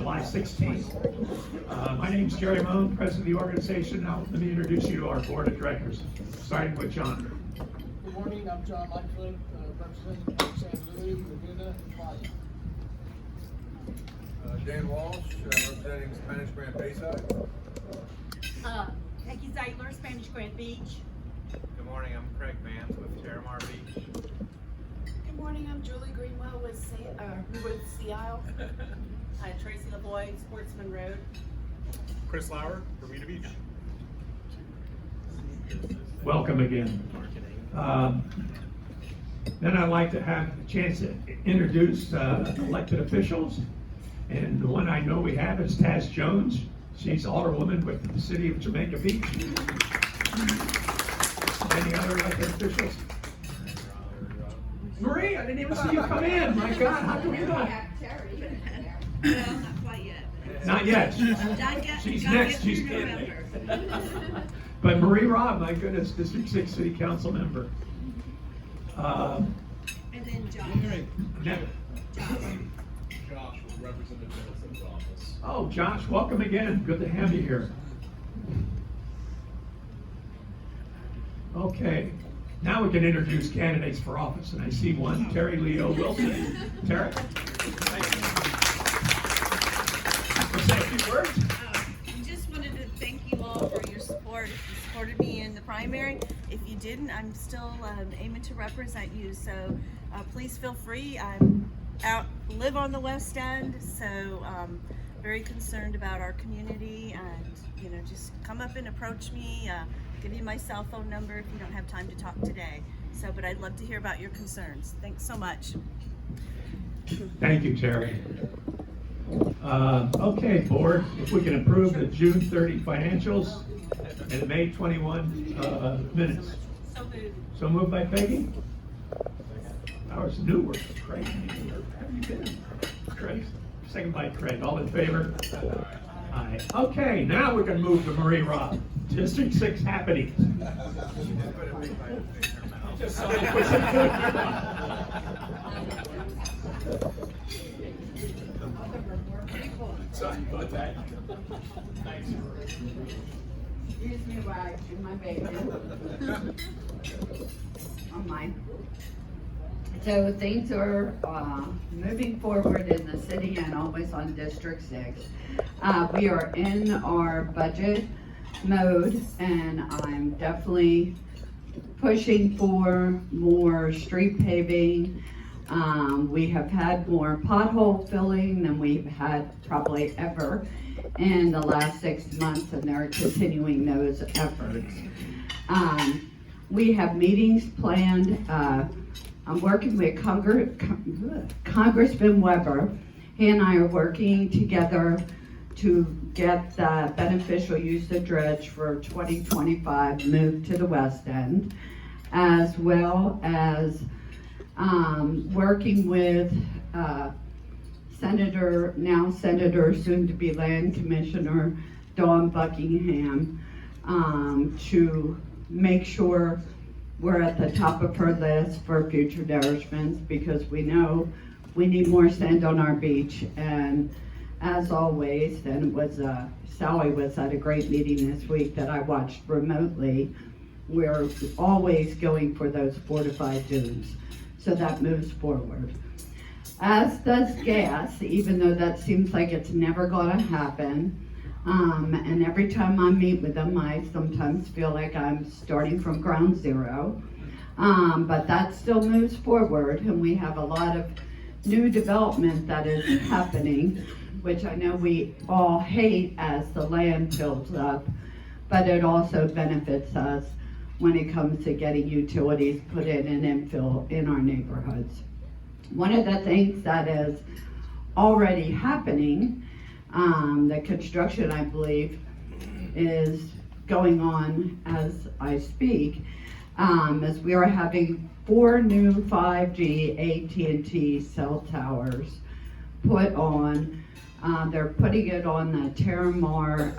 July 16th. My name's Jerry Moan, president of the organization. Now let me introduce you to our board of directors, starting with John. Good morning, I'm John Lightfoot, representing St. Louis, Laguna, and Playa. Dan Walsh, representing Spanish Grand Bayside. Becky Zeitler, Spanish Grand Beach. Good morning, I'm Craig Vance with Terramar Beach. Good morning, I'm Julie Greenwell with Sea Isle. Tracy LaVoy, Sportsman Road. Chris Lauer, Bermuda Beach. Welcome again. Then I'd like to have a chance to introduce elected officials. And the one I know we have is Taz Jones. She's Alderwoman with the city of Jamaica Beach. Any other elected officials? Marie, I didn't even see you come in. My God, how come you not? No, not quite yet. Not yet. She's next. She's getting. But Marie Robb, my goodness, District 6 City Council member. And then John. Josh will represent the Middlesex office. Oh, Josh, welcome again. Good to have you here. Okay, now we can introduce candidates for office, and I see one, Terry Leo Wilson. Terry? Say a few words. I just wanted to thank you all for your support. If you supported me in the primary, if you didn't, I'm still aiming to represent you. So please feel free. I'm live on the West End, so very concerned about our community. And just come up and approach me. Give you my cell phone number if you don't have time to talk today. So, but I'd love to hear about your concerns. Thanks so much. Thank you, Terry. Okay, board, if we can approve the June 30 financials and the May 21 minutes. So moved. So moved by Peggy. Ours new work, Craig. How have you been? Craig. Second by Craig. All in favor? Aye. Okay, now we're going to move to Marie Robb. District 6 happenings. Sorry about that. Excuse me while I do my baby. On mine. So things are moving forward in the city and always on District 6. We are in our budget mode, and I'm definitely pushing for more street paving. We have had more pothole filling than we've had probably ever in the last 6 months, and they're continuing those efforts. We have meetings planned. I'm working with Congressman Weber. He and I are working together to get the beneficial use of dredge for 2025 moved to the West End, as well as working with Senator, soon to be Land Commissioner Dawn Buckingham, to make sure we're at the top of her list for future nourishments, because we know we need more sand on our beach. And as always, and it was Sally was at a great meeting this week that I watched remotely, we're always going for those fortified dunes. So that moves forward. As does gas, even though that seems like it's never gonna happen. And every time I meet with them, I sometimes feel like I'm starting from ground zero. But that still moves forward, and we have a lot of new development that is happening, which I know we all hate as the land fills up, but it also benefits us when it comes to getting utilities put in and infill in our neighborhoods. One of the things that is already happening, the construction, I believe, is going on as I speak, as we are having 4 new 5G AT&T cell towers put on. They're putting it on the Terramar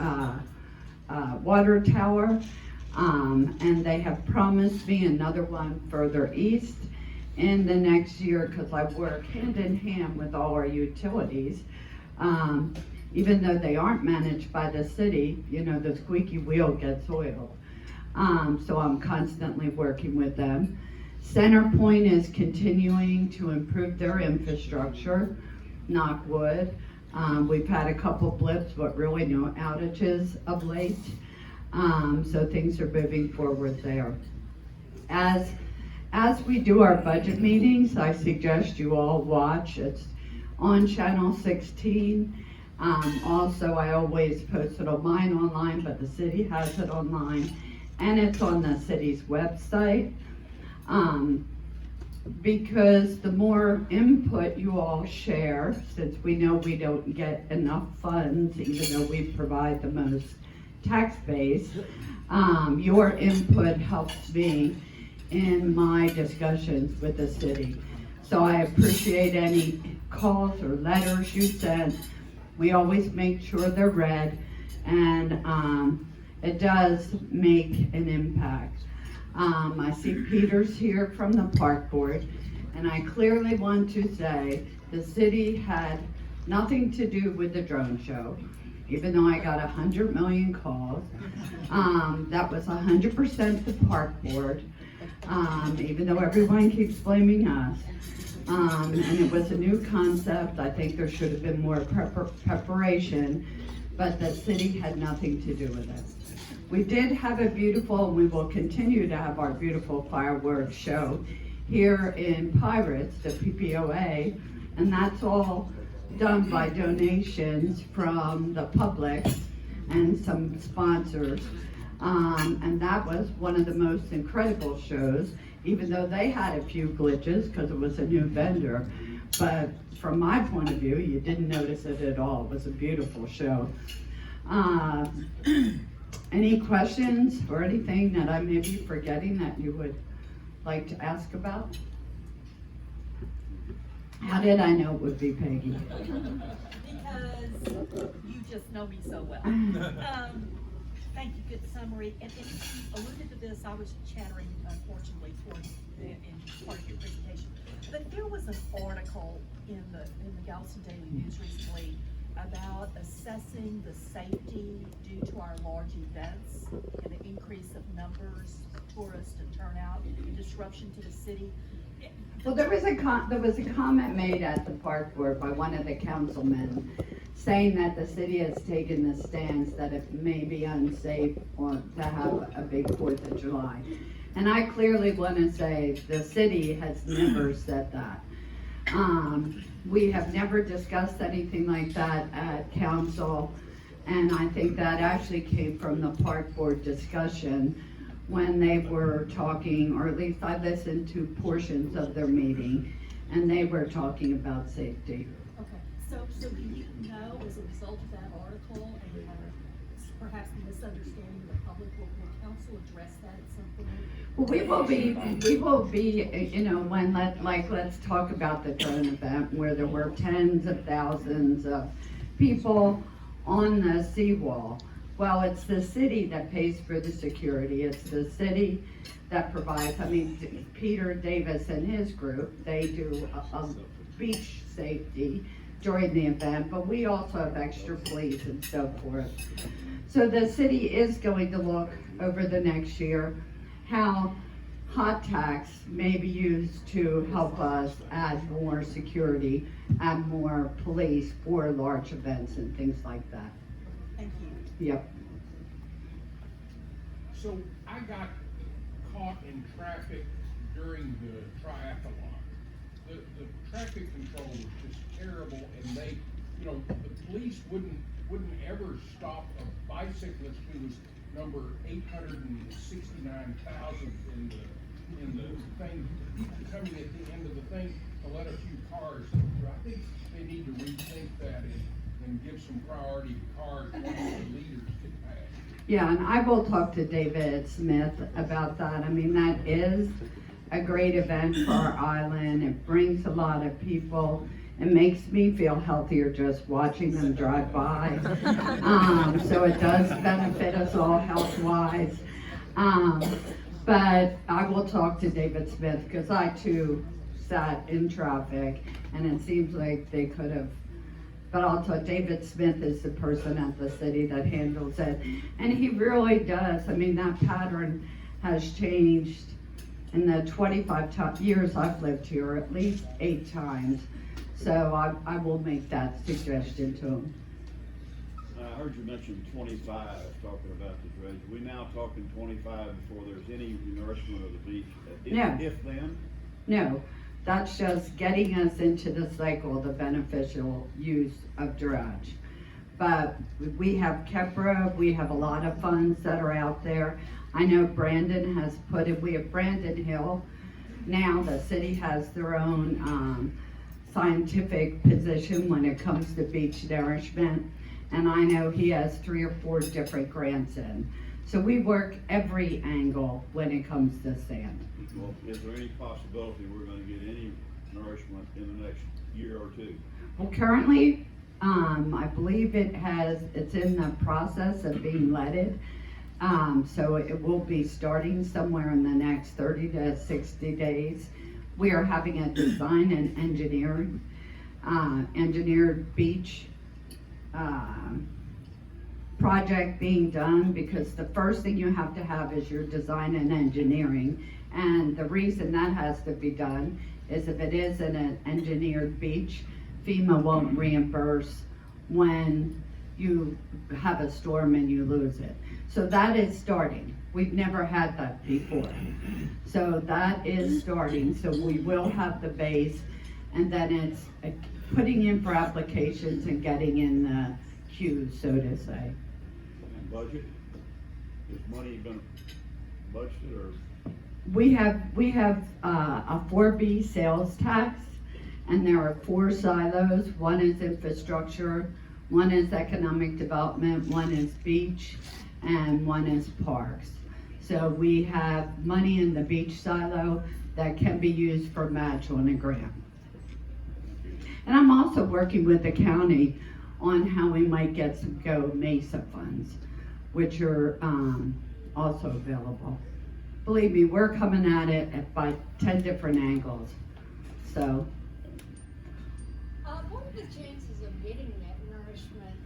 water tower, and they have promised me another one further east in the next year, because I work hand in hand with all our utilities. even though they aren't managed by the city, you know, the squeaky wheel gets oiled. So I'm constantly working with them. Centerpoint is continuing to improve their infrastructure, knock wood. We've had a couple blips, but really no outages of late. So things are moving forward there. As we do our budget meetings, I suggest you all watch. It's on Channel 16. Also, I always post it on mine online, but the city has it online, and it's on the city's website. Because the more input you all share, since we know we don't get enough funds, even though we provide the most tax base, your input helps me in my discussions with the city. So I appreciate any calls or letters you send. We always make sure they're read, and it does make an impact. I see Peter's here from the park board, and I clearly want to say the city had nothing to do with the drone show, even though I got 100 million calls. That was 100% the park board, even though everyone keeps blaming us. And it was a new concept. I think there should have been more preparation, but the city had nothing to do with it. We did have a beautiful, and we will continue to have our beautiful fireworks show here in Pirates, the PPOA, and that's all done by donations from the public and some sponsors. And that was one of the most incredible shows, even though they had a few glitches because it was a new vendor. But from my point of view, you didn't notice it at all. It was a beautiful show. Any questions or anything that I may be forgetting that you would like to ask about? How did I know it would be Peggy? Because you just know me so well. Thank you, good summary. And you alluded to this, I was chattering unfortunately towards in part of your presentation. But there was an article in the Galveston Daily News recently about assessing the safety due to our large events and the increase of numbers of tourists and turnout and disruption to the city. Well, there was a comment made at the park board by one of the councilmen saying that the city has taken the stance that it may be unsafe to have a big 4th of July. And I clearly want to say the city has never said that. We have never discussed anything like that at council, and I think that actually came from the park board discussion when they were talking, or at least I listened to portions of their meeting, and they were talking about safety. Okay, so do you know, as a result of that article and perhaps the misunderstanding of the public, will council address that at some point? Well, we will be, you know, when let's talk about the drone event where there were tens of thousands of people on the seawall. Well, it's the city that pays for the security. It's the city that provides, I mean, Peter Davis and his group, they do a beach safety during the event, but we also have extra police and so forth. So the city is going to look over the next year how hot tax may be used to help us add more security, add more police for large events and things like that. Thank you. Yep. So I got caught in traffic during the triathlon. The traffic control was just terrible, and they, you know, the police wouldn't ever stop a bicyclist who was number 869,000 in the thing, coming at the end of the thing to let a few cars through. I think they need to rethink that and give some priority to cars once the leaders get past. Yeah, and I will talk to David Smith about that. I mean, that is a great event for our island. It brings a lot of people. It makes me feel healthier just watching them drive by. So it does benefit us all health-wise. But I will talk to David Smith because I too sat in traffic, and it seems like they could have But I'll tell you, David Smith is the person at the city that handles it. And he really does. I mean, that pattern has changed in the 25 years I've lived here, at least 8 times. So I will make that suggestion to him. I heard you mention 25, talking about the dredge. We now talking 25 before there's any nourishment of the beach? No. If then? No, that's just getting us into the cycle, the beneficial use of dredge. But we have KEPRA, we have a lot of funds that are out there. I know Brandon has put it, we have Brandon Hill. Now the city has their own scientific position when it comes to beach nourishment. And I know he has 3 or 4 different grants in. So we work every angle when it comes to sand. Well, is there any possibility we're gonna get any nourishment in the next year or 2? Well, currently, I believe it's in the process of being leaded. So it will be starting somewhere in the next 30 to 60 days. We are having a design and engineered beach project being done, because the first thing you have to have is your design and engineering. And the reason that has to be done is if it is an engineered beach, FEMA won't reimburse when you have a storm and you lose it. So that is starting. We've never had that before. So that is starting. So we will have the base, and then it's putting in for applications and getting in the queue, so to say. And budget? Is money been budgeted or? We have a 4B sales tax, and there are 4 silos. One is infrastructure, one is economic development, one is beach, and one is parks. So we have money in the beach silo that can be used for match on a grant. And I'm also working with the county on how we might get some Go Mesa funds, which are also available. Believe me, we're coming at it by 10 different angles. So, What are the chances of getting that nourishment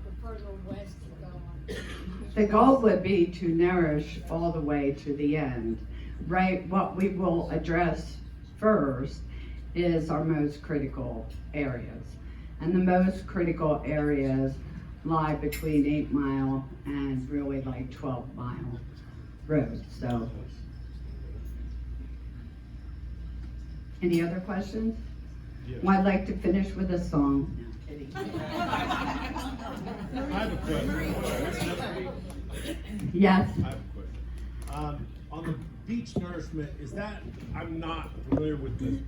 the further west you go on? the goal would be to nourish all the way to the end, right? What we will address first is our most critical areas. And the most critical areas lie between 8 Mile and really like 12 Mile roads. So, any other questions? Well, I'd like to finish with a song. I have a question. Yes. I have a question. On the beach nourishment, is that, I'm not familiar with the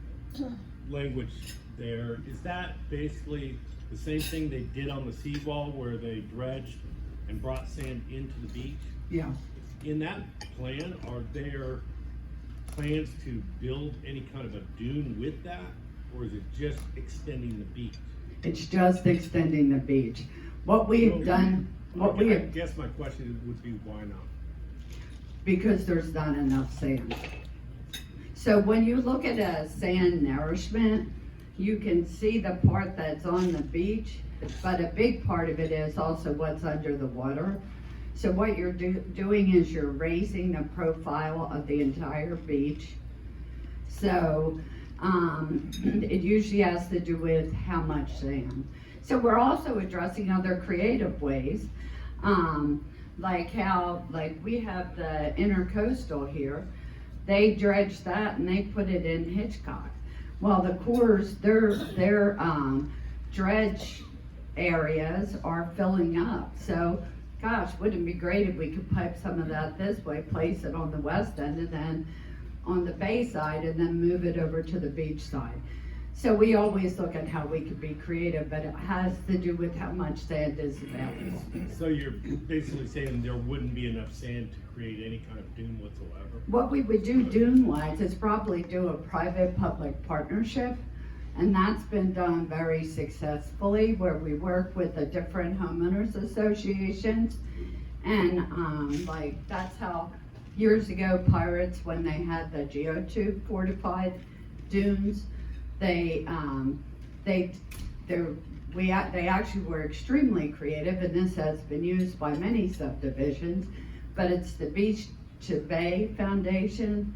language there. Is that basically the same thing they did on the seawall where they dredged and brought sand into the beach? Yeah. In that plan, are there plans to build any kind of a dune with that? Or is it just extending the beach? It's just extending the beach. What we've done, I guess my question would be, why not? because there's not enough sand. So when you look at a sand nourishment, you can see the part that's on the beach, but a big part of it is also what's under the water. So what you're doing is you're raising the profile of the entire beach. So it usually has to do with how much sand. So we're also addressing other creative ways, like we have the intercoastal here. They dredge that and they put it in Hitchcock. Well, the Corps, their dredge areas are filling up. So, gosh, wouldn't it be great if we could pipe some of that this way, place it on the west end, and then on the bay side, and then move it over to the beach side. So we always look at how we could be creative, but it has to do with how much sand is available. So you're basically saying there wouldn't be enough sand to create any kind of dune whatsoever? What we would do dune-wise is probably do a private-public partnership, and that's been done very successfully, where we work with the different homeowners associations, and that's how years ago Pirates, when they had the geotube fortified dunes, their they actually were extremely creative, and this has been used by many subdivisions, but it's the Beach to Bay Foundation,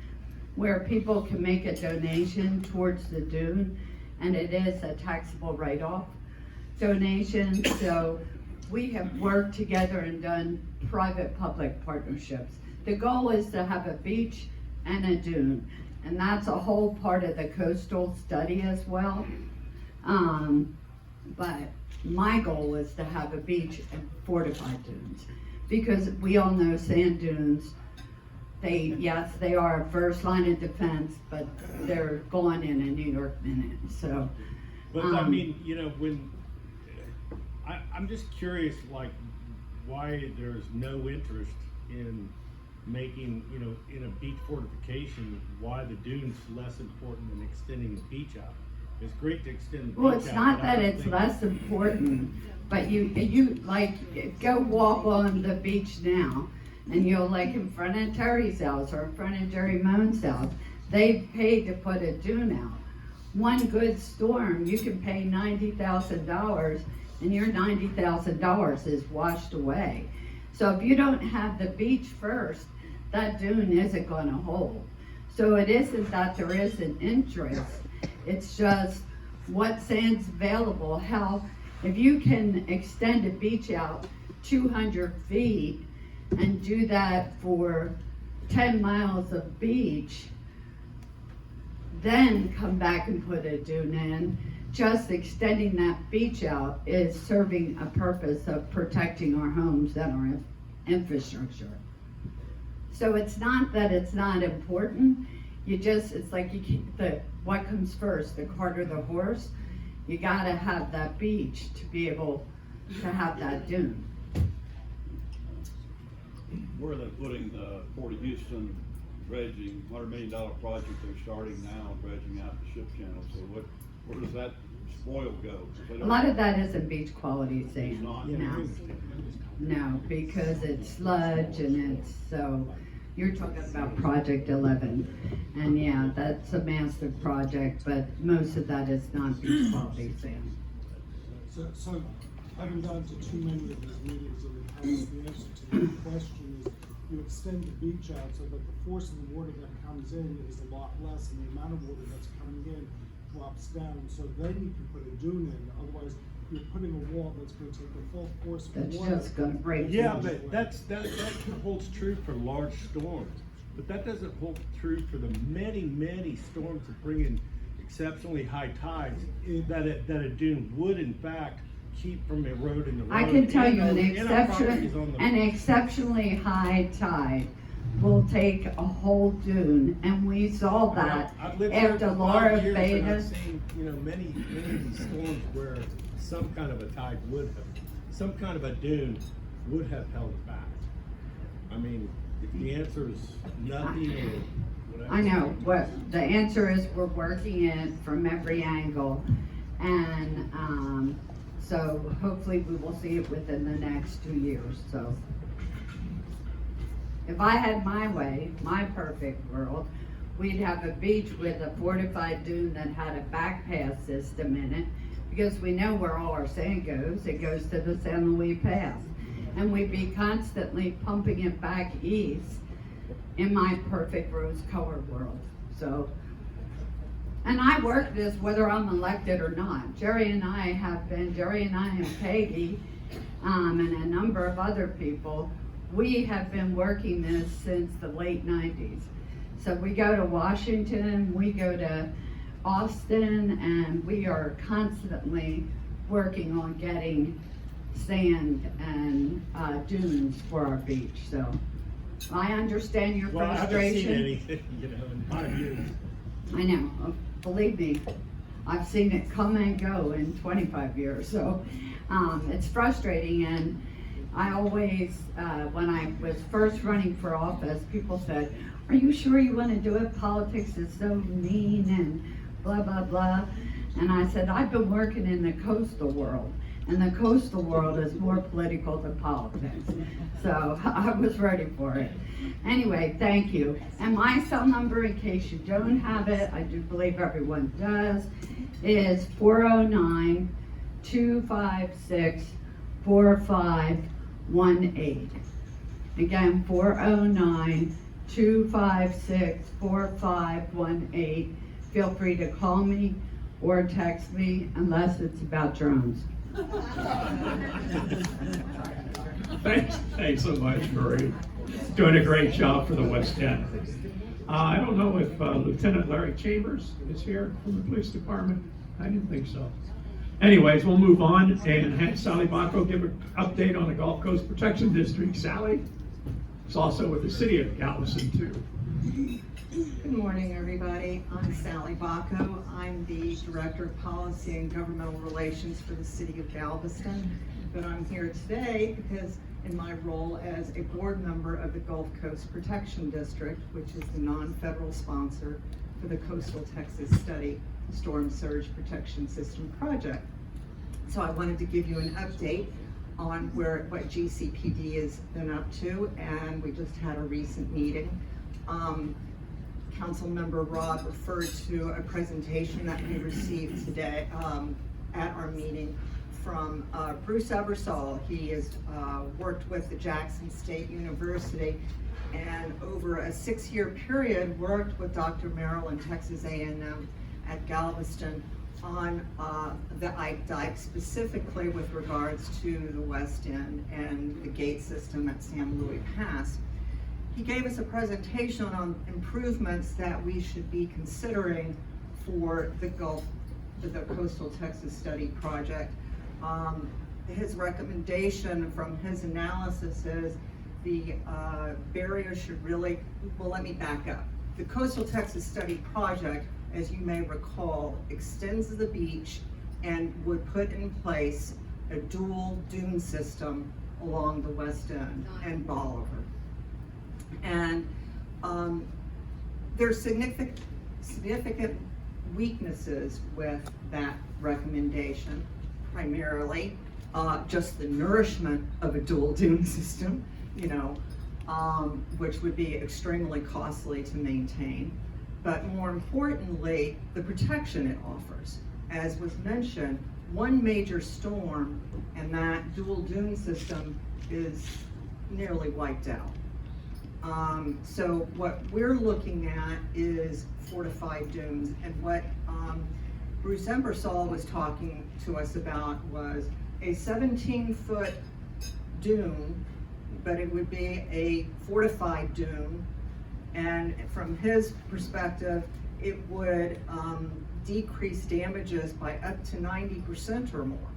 where people can make a donation towards the dune, and it is a taxable write-off donation. So we have worked together and done private-public partnerships. The goal is to have a beach and a dune, and that's a whole part of the coastal study as well. But my goal is to have a beach and fortified dunes, because we all know sand dunes, yes, they are a first line of defense, but they're gone in a New York minute, so. But I mean, you know, when, I'm just curious, like, why there's no interest in making, you know, in a beach fortification, why the dune's less important than extending the beach out. It's great to extend the beach out. Well, it's not that it's less important, but you like, go walk on the beach now, and you'll, like, in front of Terry's house or in front of Jerry Moan's house, they paid to put a dune out. One good storm, you can pay $90,000, and your $90,000 is washed away. So if you don't have the beach first, that dune isn't gonna hold. So it isn't that there isn't interest, it's just what sand's available, how, if you can extend a beach out 200 feet and do that for 10 miles of beach, then come back and put a dune in, just extending that beach out is serving a purpose of protecting our homes and our infrastructure. So it's not that it's not important, it's like what comes first, the cart or the horse? You gotta have that beach to be able to have that dune. Where are they putting the Port of Houston dredging, $100 million project they're starting now, dredging out the ship channel, so where does that spoil go? A lot of that isn't beach quality sand, not. no, because it's sludge and it's, so, you're talking about Project 11, and yeah, that's a massive project, but most of that is not beach quality sand. So, having gone to too many of these meetings in the past, the answer to your question is you extend the beach out so that the force of the water that comes in is a lot less, and the amount of water that's coming in drops down. So then you can put a dune in, otherwise you're putting a wall that's going to take the full force of That's water. just gonna break. Yeah, through. but that holds true for large storms, but that doesn't hold true for the many storms that bring in exceptionally high tides that a dune would in fact keep from eroding the road. I can tell you, an an exceptionally high tide will take a whole dune, and we saw that I've lived here after for Laura 5 years, and I've Beta. seen, you know, many of these storms where some kind of a tide some kind of a dune would have held it back. I mean, if the answer is nothing or whatever. I know, what, the answer is we're working it from every angle, and, so hopefully we will see it within the next 2 years, so. If I had my way, my perfect world, we'd have a beach with a fortified dune that had a back pass system in it, because we know where all our sand goes. It goes to the San Luis Pass. And we'd be constantly pumping it back east in my perfect rose-colored world, so. And I work this whether I'm elected or not. Jerry and I and Peggy, and a number of other people, we have been working this since the late 90s. So we go to Washington, we go to Austin, and we are constantly working on getting sand and dunes for our beach. So I understand your Well, frustration. I haven't seen anything, you know, in 5 years. I know, believe me, I've seen it come and go in 25 years, so it's frustrating. And I always, when I was first running for office, people said, "Are you sure you want to do it? Politics is so mean and blah, blah, blah." And I said, I've been working in the coastal world, and the coastal world is more political than politics. So I was ready for it. Anyway, thank you. And my cell number, in case you don't have it, I do believe everyone does, is 409-256-4518. Again, 409-256-4518. Feel free to call me or text me unless it's about drones. Thanks so much, Marie. Doing a great job for the West End. I don't know if Lieutenant Larry Chambers is here from the police department. I didn't think so. Anyways, we'll move on and have Sally Bekko give an update on the Gulf Coast Protection District. Sally? It's also with the city of Galveston too. Good morning, everybody. I'm Sally Bekko. I'm the Director of Policy and Governmental Relations for the city of Galveston. But I'm here today because in my role as a board member of the Gulf Coast Protection District, which is the non-federal sponsor for the Coastal Texas Study Storm Surge Protection System project. So I wanted to give you an update on what GCPD has been up to, and we just had a recent meeting. Councilmember Robb referred to a presentation that we received today at our meeting from Bruce Ebersol. He has worked with the Jackson State University and over a 6-year period worked with Dr. Merrill and Texas A&M at Galveston on the Ike Dike, specifically with regards to the West End and the gate system at San Luis Pass. He gave us a presentation on improvements that we should be considering for the Coastal Texas Study Project. His recommendation from his analysis is the barrier should really, well, let me back up. The Coastal Texas Study Project, as you may recall, extends the beach and would put in place a dual dune system along the West End and Bolivar. And there's significant weaknesses with that recommendation, primarily just the nourishment of a dual dune system, which would be extremely costly to maintain. But more importantly, the protection it offers. As was mentioned, one major storm and that dual dune system is nearly wiped out. So what we're looking at is fortified dunes, and what Bruce Ebersol was talking to us about was a 17-foot dune, but it would be a fortified dune, and from his perspective, it would decrease damages by up to 90% or more.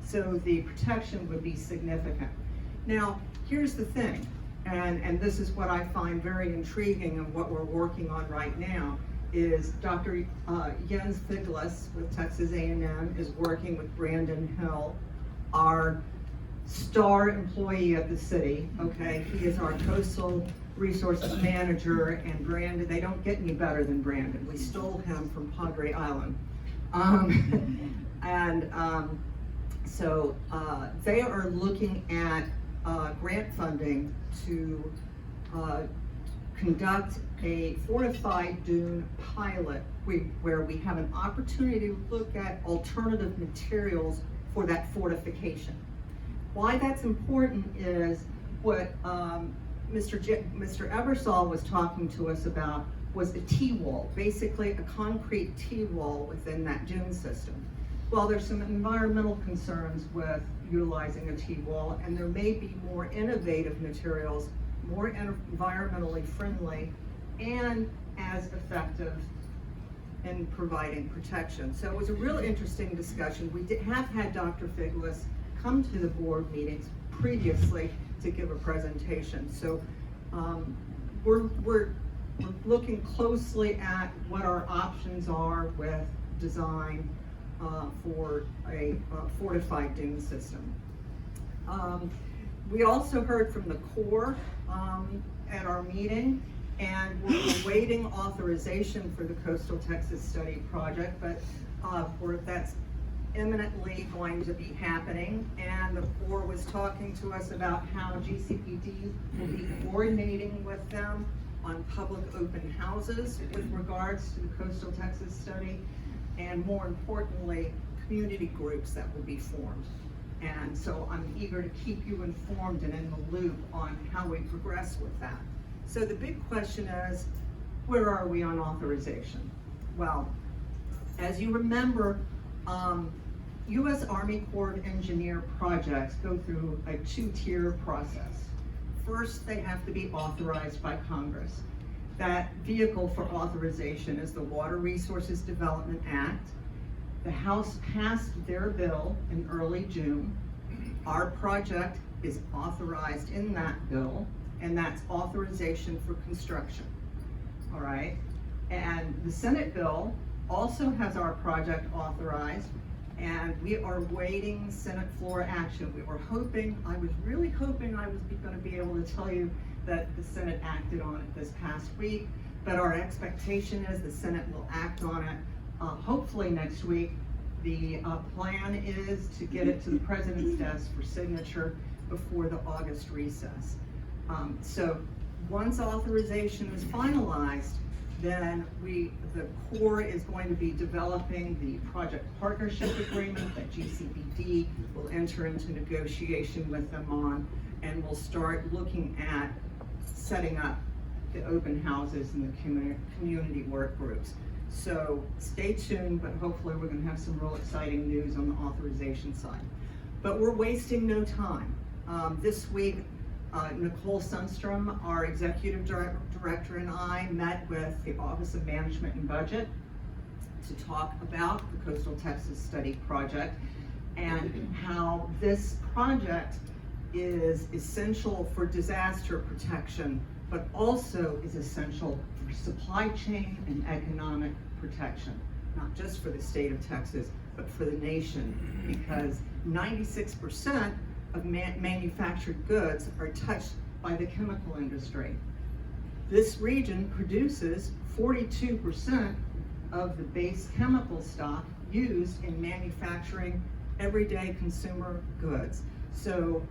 So the protection would be significant. Now, here's the thing. And this is what I find very intriguing and what we're working on right now is Dr. Jens Figlis with Texas A&M is working with Brandon Hill, our star employee of the city, okay? He is our coastal resources manager, and Brandon, they don't get any better than Brandon. We stole him from Padre Island. So they are looking at grant funding to conduct a fortified dune pilot where we have an opportunity to look at alternative materials for that fortification. Why that's important is what Mr. Ebersol was talking to us about was a T-wall, basically a concrete T-wall within that dune system. Well, there's some environmental concerns with utilizing a T-wall, and there may be more innovative materials, more environmentally friendly, and as effective in providing protection. So it was a real interesting discussion. We have had Dr. Figlis come to the board meetings previously to give a presentation. So we're looking closely at what our options are with design for a fortified dune system. We also heard from the Corps at our meeting, and we're awaiting authorization for the Coastal Texas Study Project, but that's imminently going to be happening. And the Corps was talking to us about how GCPD will be coordinating with them on public open houses with regards to the Coastal Texas Study, and more importantly, community groups that will be formed. And so I'm eager to keep you informed and in the loop on how we progress with that. So the big question is, where are we on authorization? Well, as you remember, U.S. Army Corps of Engineer projects go through a two-tier process. First, they have to be authorized by Congress. That vehicle for authorization is the Water Resources Development Act. The House passed their bill in early June. Our project is authorized in that bill, and that's authorization for construction. All right? And the Senate bill also has our project authorized, and we are waiting Senate floor action. We were hoping, I was really hoping I was gonna be able to tell you that the Senate acted on it this past week, but our expectation is the Senate will act on it hopefully next week. The plan is to get it to the President's desk for signature before the August recess. So once authorization is finalized, then the Corps is going to be developing the project partnership agreement that GCBD will enter into negotiation with them on, and we'll start looking at setting up the open houses and the community work groups. So stay tuned, but hopefully we're gonna have some real exciting news on the authorization side. But we're wasting no time. This week, Nicole Sundstrom, our executive director, and I met with the Office of Management and Budget to talk about the Coastal Texas Study Project and how this project is essential for disaster protection, but also is essential for supply chain and economic protection, not just for the state of Texas, but for the nation, because 96% of manufactured goods are touched by the chemical industry. This region produces 42% of the base chemical stock used in manufacturing everyday consumer goods. So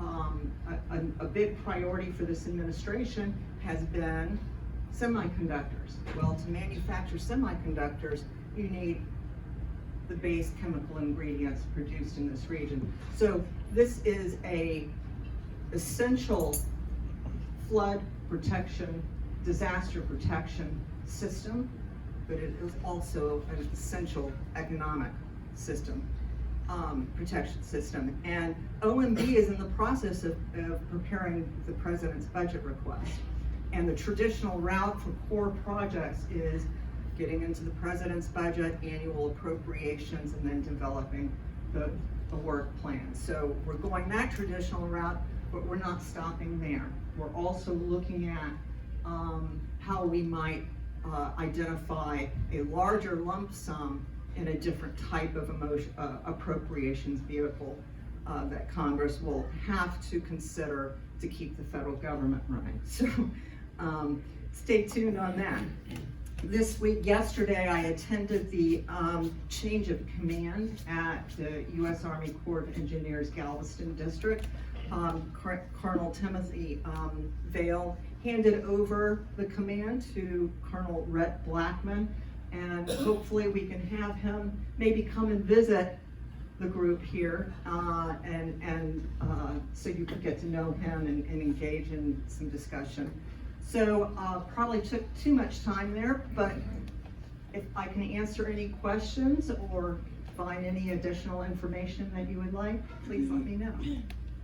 a big priority for this administration has been semiconductors. Well, to manufacture semiconductors, you need the base chemical ingredients produced in this region. So this is a essential flood protection, disaster protection system, but it is also an essential economic system, protection system. And OMB is in the process of preparing the President's budget request. And the traditional route for core projects is getting into the President's budget, annual appropriations, and then developing the work plan. So we're going that traditional route, but we're not stopping there. We're also looking at how we might identify a larger lump sum in a different type of appropriations vehicle that Congress will have to consider to keep the federal government running. So stay tuned on that. This week, yesterday, I attended the change of command at the U.S. Army Corps of Engineers Galveston District. Colonel Timothy Vail handed over the command to Colonel Rhett Blackman, and hopefully we can have him maybe come and visit the group here, so you can get to know him and engage in some discussion. So probably took too much time there, but if I can answer any questions or find any additional information that you would like, please let me know.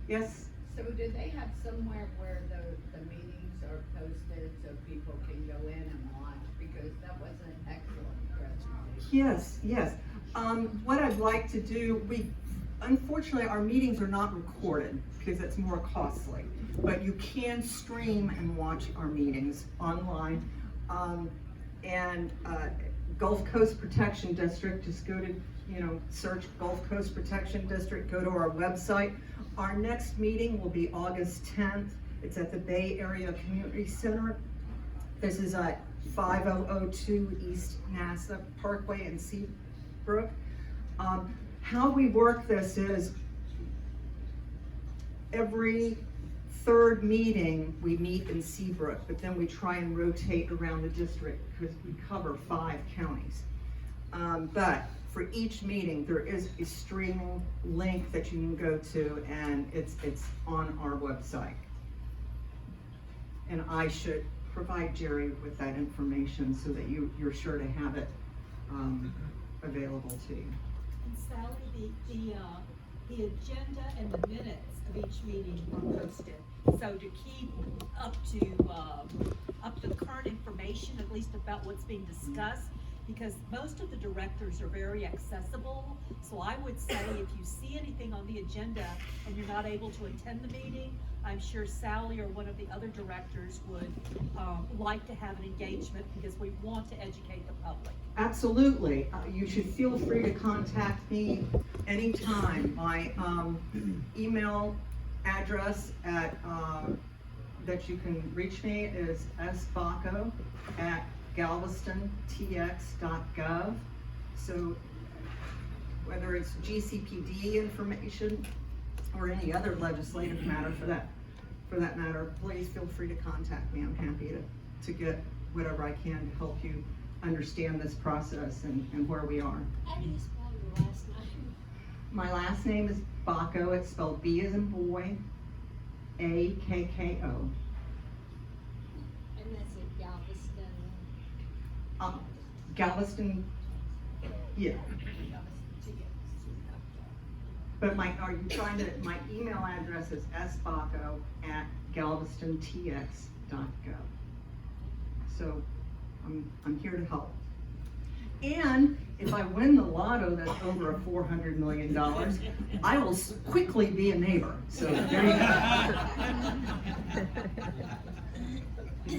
Yes? So do they have somewhere where the meetings are posted so people can go in and watch? Because that was an excellent presentation. Yes, yes. What I'd like to do, unfortunately our meetings are not recorded because it's more costly, but you can stream and watch our meetings online. Gulf Coast Protection District, just go to, search Gulf Coast Protection District, go to our website. Our next meeting will be August 10th. It's at the Bay Area Community Center. This is at 5002 East NASA Parkway in Seabrook. How we work this is every third meeting we meet in Seabrook, but then we try and rotate around the district because we cover 5 counties. But for each meeting, there is a streaming link that you can go to, and it's on our website. And I should provide Jerry with that information so that you're sure to have it available to you. And Sally, the agenda and the minutes of each meeting are posted. So to keep up to the current information, at least about what's being discussed, because most of the directors are very accessible. So I would say if you see anything on the agenda and you're not able to attend the meeting, I'm sure Sally or one of the other directors would like to have an engagement, because we want to educate the public. Absolutely. You should feel free to contact me anytime. My email address that you can reach me is sbacco@galvestontx.gov. So whether it's GCPD information or any other legislative matter for that matter, please feel free to contact me. I'm happy to get whatever I can to help you understand this process and where we are. How do you spell your last name? My last name is Bekko. It's spelled B as in boy, A-K-K-O. And that's in Galveston. Galveston, yeah. But my email address is sbacco@galvestontx.gov. So I'm here to help. And if I win the lotto that's over $400 million, I will quickly be a neighbor. So there you go.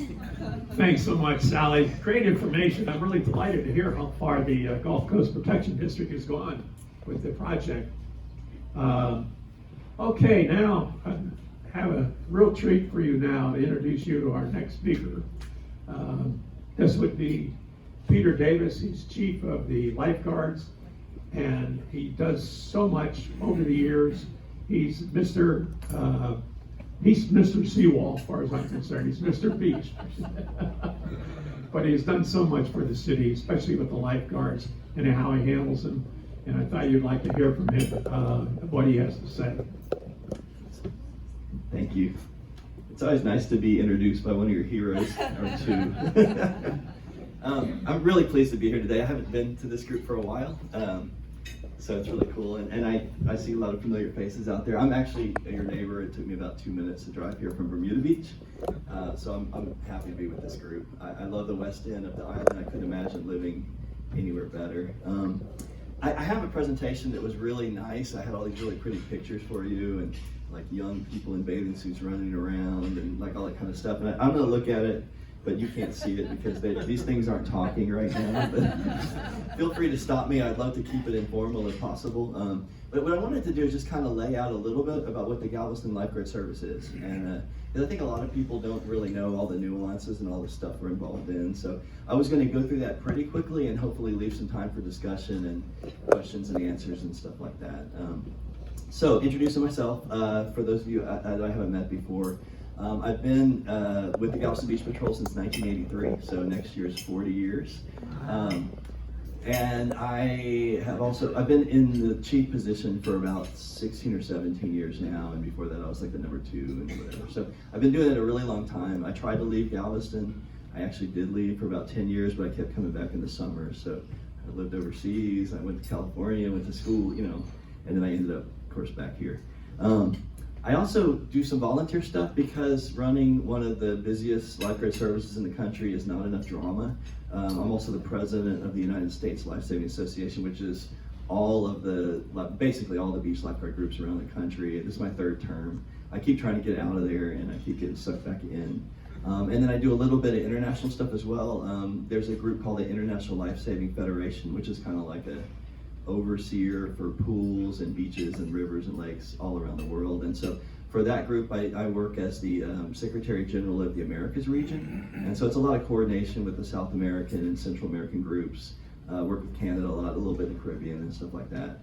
Thanks so much, Sally. Great information. I'm really delighted to hear how far the Gulf Coast Protection District has gone with the project. Okay, now I have a real treat for you now to introduce you to our next speaker. This would be Peter Davis. He's chief of the lifeguards, and he does so much over the years. He's Mr. Seawall, as far as I'm concerned. He's Mr. Beach. But he's done so much for the city, especially with the lifeguards and how he handles them. And I thought you'd like to hear from him what he has to say. Thank you. It's always nice to be introduced by one of your heroes, or two. I'm really pleased to be here today. I haven't been to this group for a while, so it's really cool. And I see a lot of familiar faces out there. I'm actually your neighbor. It took me about 2 minutes to drive here from Bermuda Beach, so I'm happy to be with this group. I love the west end of the island. I couldn't imagine living anywhere better. I have a presentation that was really nice. I had all these really pretty pictures for you, and like young people in bathing suits running around and like all that kind of stuff. And I'm gonna look at it, but you can't see it because these things aren't talking right now. But feel free to stop me. I'd love to keep it informal if possible. But what I wanted to do is just kind of lay out a little bit about what the Galveston Lifeguard Service is. And I think a lot of people don't really know all the nuances and all the stuff we're involved in. So I was going to go through that pretty quickly and hopefully leave some time for discussion and questions and answers and stuff like that. So introducing myself, for those of you that I haven't met before, I've been with the Galveston Beach Patrol since 1983, so next year is 40 years. And I've been in the chief position for about 16 or 17 years now, and before that I was like the number 2 and whatever. So I've been doing it a really long time. I tried to leave Galveston. I actually did leave for about 10 years, but I kept coming back in the summer. So I lived overseas, I went to California, went to school, and then I ended up, of course, back here. I also do some volunteer stuff because running one of the busiest lifeguard services in the country is not enough drama. I'm also the president of the United States Lifesaving Association, which is basically all the beach lifeguard groups around the country. This is my 3rd term. I keep trying to get out of there and I keep getting sucked back in. And then I do a little bit of international stuff as well. There's a group called the International Lifesaving Federation, which is kind of like a overseer for pools and beaches and rivers and lakes all around the world. And so for that group, I work as the Secretary General of the Americas region. And so it's a lot of coordination with the South American and Central American groups. Work with Canada a little bit in the Caribbean and stuff like that.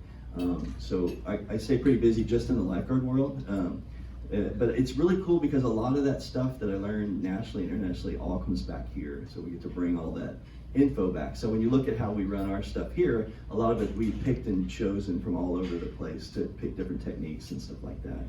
So I stay pretty busy just in the lifeguard world. But it's really cool because a lot of that stuff that I learned nationally and internationally all comes back here. So we get to bring all that info back. So when you look at how we run our stuff here, a lot of it we picked and chosen from all over the place to pick different techniques and stuff like that.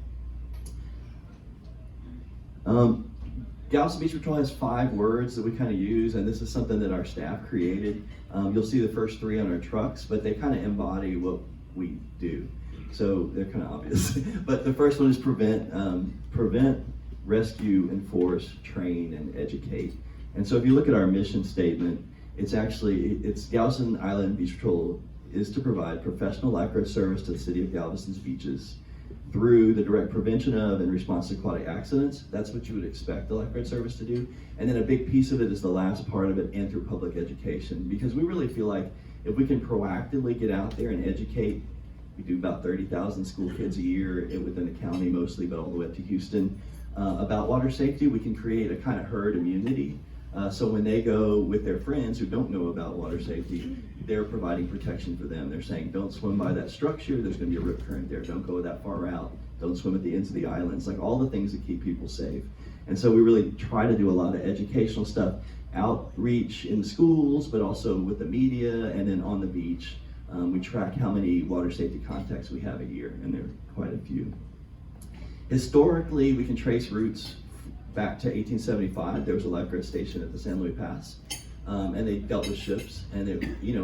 Galveston Beach Patrol has 5 words that we kind of use, and this is something that our staff created. You'll see the first 3 on our trucks, but they kind of embody what we do. So they're kind of obvious. But the first one is prevent, rescue, enforce, train, and educate. And so if you look at our mission statement, it's Galveston Island Beach Patrol is to provide professional lifeguard service to the city of Galveston's beaches through the direct prevention of and response to aquatic accidents. That's what you would expect the lifeguard service to do. And then a big piece of it is the last part of it, and through public education, because we really feel like if we can proactively get out there and educate, we do about 30,000 school kids a year within the county mostly, but all the way up to Houston, about water safety, we can create a kind of herd immunity. So when they go with their friends who don't know about water safety, they're providing protection for them. They're saying, don't swim by that structure, there's gonna be a rip current there, don't go that far out, don't swim at the ends of the islands, like all the things that keep people safe. And so we really try to do a lot of educational stuff, outreach in the schools, but also with the media, and then on the beach. We track how many water safety contacts we have a year, and there are quite a few. Historically, we can trace roots back to 1875. There was a lifeguard station at the San Luis Pass, and they dealt with ships. And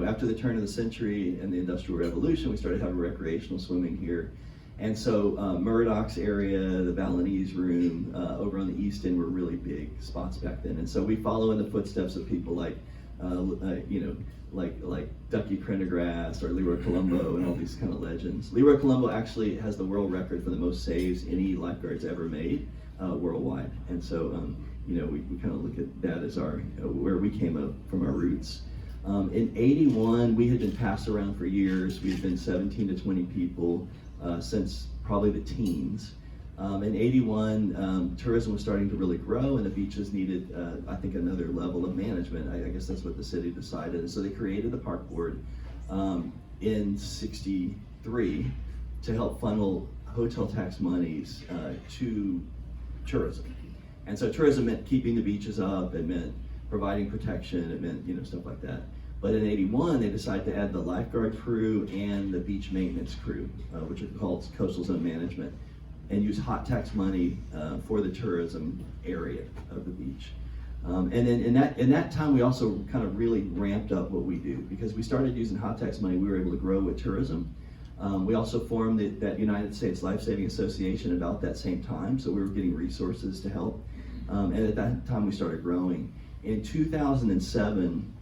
after the turn of the century and the Industrial Revolution, we started having recreational swimming here. And so Murdoch's area, the Balinese Room, over on the east end were really big spots back then. And so we follow in the footsteps of people like Ducky Prendergast or Leroy Colombo and all these kind of legends. Leroy Colombo actually has the world record for the most saves any lifeguard's ever made worldwide. And so, we kind of look at that as where we came up from our roots. In 81, we had been passed around for years. We've been 17 to 20 people since probably the teens. In 81, tourism was starting to really grow, and the beaches needed, I think, another level of management. I guess that's what the city decided. And so they created the park board in 63 to help funnel hotel tax monies to tourism. And so tourism meant keeping the beaches up, it meant providing protection, it meant stuff like that. But in 81, they decided to add the lifeguard crew and the beach maintenance crew, which are called coastal zone management, and use hot tax money for the tourism area of the beach. And then in that time, we also kind of really ramped up what we do, because we started using hot tax money. We were able to grow with tourism. We also formed that United States Life Saving Association about that same time, so we were getting resources to help. And at that time, we started growing. In 2007,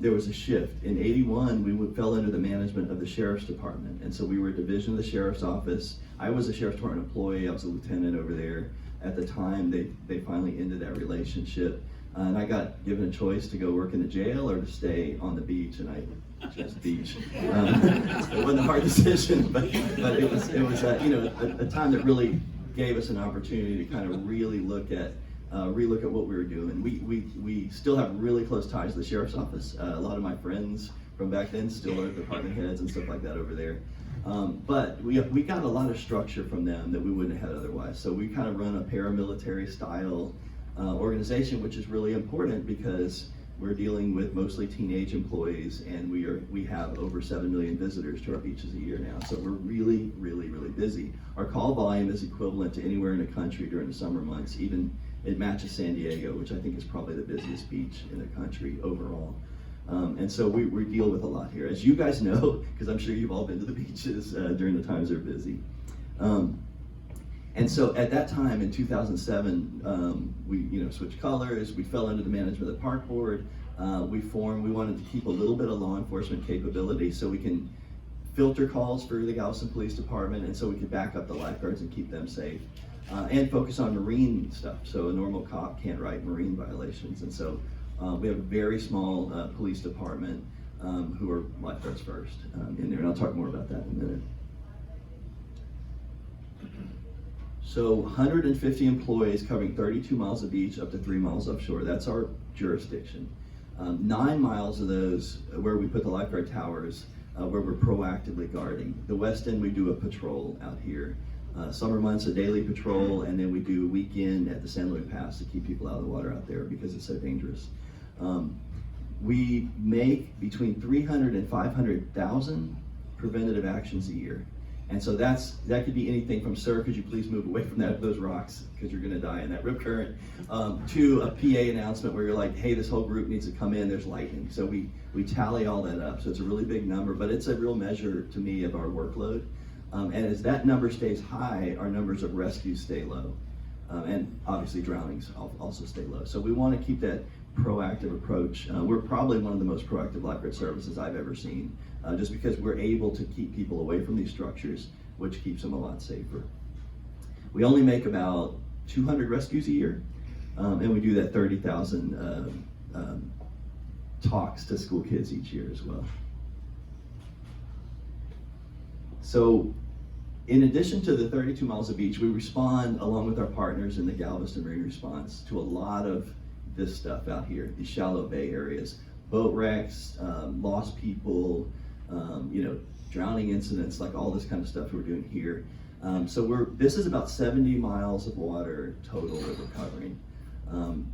there was a shift. In 81, we fell under the management of the Sheriff's Department, and so we were a division of the Sheriff's Office. I was a Sheriff's Department employee. I was a lieutenant over there. At the time, they finally ended that relationship, and I got given a choice to go work in the jail or to stay on the beach, and I chose the beach. It wasn't a hard decision, but it was a time that really gave us an opportunity to kind of really look at what we were doing. We still have really close ties to the Sheriff's Office. A lot of my friends from back then still are department heads and stuff like that over there. But we got a lot of structure from them that we wouldn't have had otherwise. So we kind of run a paramilitary style organization, which is really important because we're dealing with mostly teenage employees, and we have over 7 million visitors to our beaches a year now. So we're really, really, really busy. Our call volume is equivalent to anywhere in the country during the summer months. Even it matches San Diego, which I think is probably the busiest beach in the country overall. And so we deal with a lot here, as you guys know, because I'm sure you've all been to the beaches during the times they're busy. And so at that time in 2007, we switched colors. We fell under the management of the park board. We wanted to keep a little bit of law enforcement capability so we can filter calls for the Galveston Police Department, and so we could back up the lifeguards and keep them safe. And focus on marine stuff. So a normal cop can't write marine violations. And so we have a very small police department who are lifeguards first in there. And I'll talk more about that in a minute. So 150 employees covering 32 miles of beach up to 3 miles offshore. That's our jurisdiction. 9 miles of those where we put the lifeguard towers, where we're proactively guarding. The west end, we do a patrol out here. Summer months, a daily patrol, and then we do a weekend at the San Luis Pass to keep people out of the water out there because it's so dangerous. We make between 300 and 500,000 preventative actions a year. And so that could be anything from, sir, could you please move away from those rocks because you're gonna die in that rip current, to a PA announcement where you're like, hey, this whole group needs to come in, there's lightning. So we tally all that up. So it's a really big number, but it's a real measure to me of our workload. And as that number stays high, our numbers of rescues stay low. And obviously drownings also stay low. So we wanna keep that proactive approach. We're probably one of the most proactive lifeguard services I've ever seen, just because we're able to keep people away from these structures, which keeps them a lot safer. We only make about 200 rescues a year, and we do that 30,000 talks to school kids each year as well. So in addition to the 32 miles of beach, we respond along with our partners in the Galveston Marine Response to a lot of this stuff out here, these shallow bay areas, boat wrecks, lost people, drowning incidents, like all this kind of stuff we're doing here. So this is about 70 miles of water total that we're covering.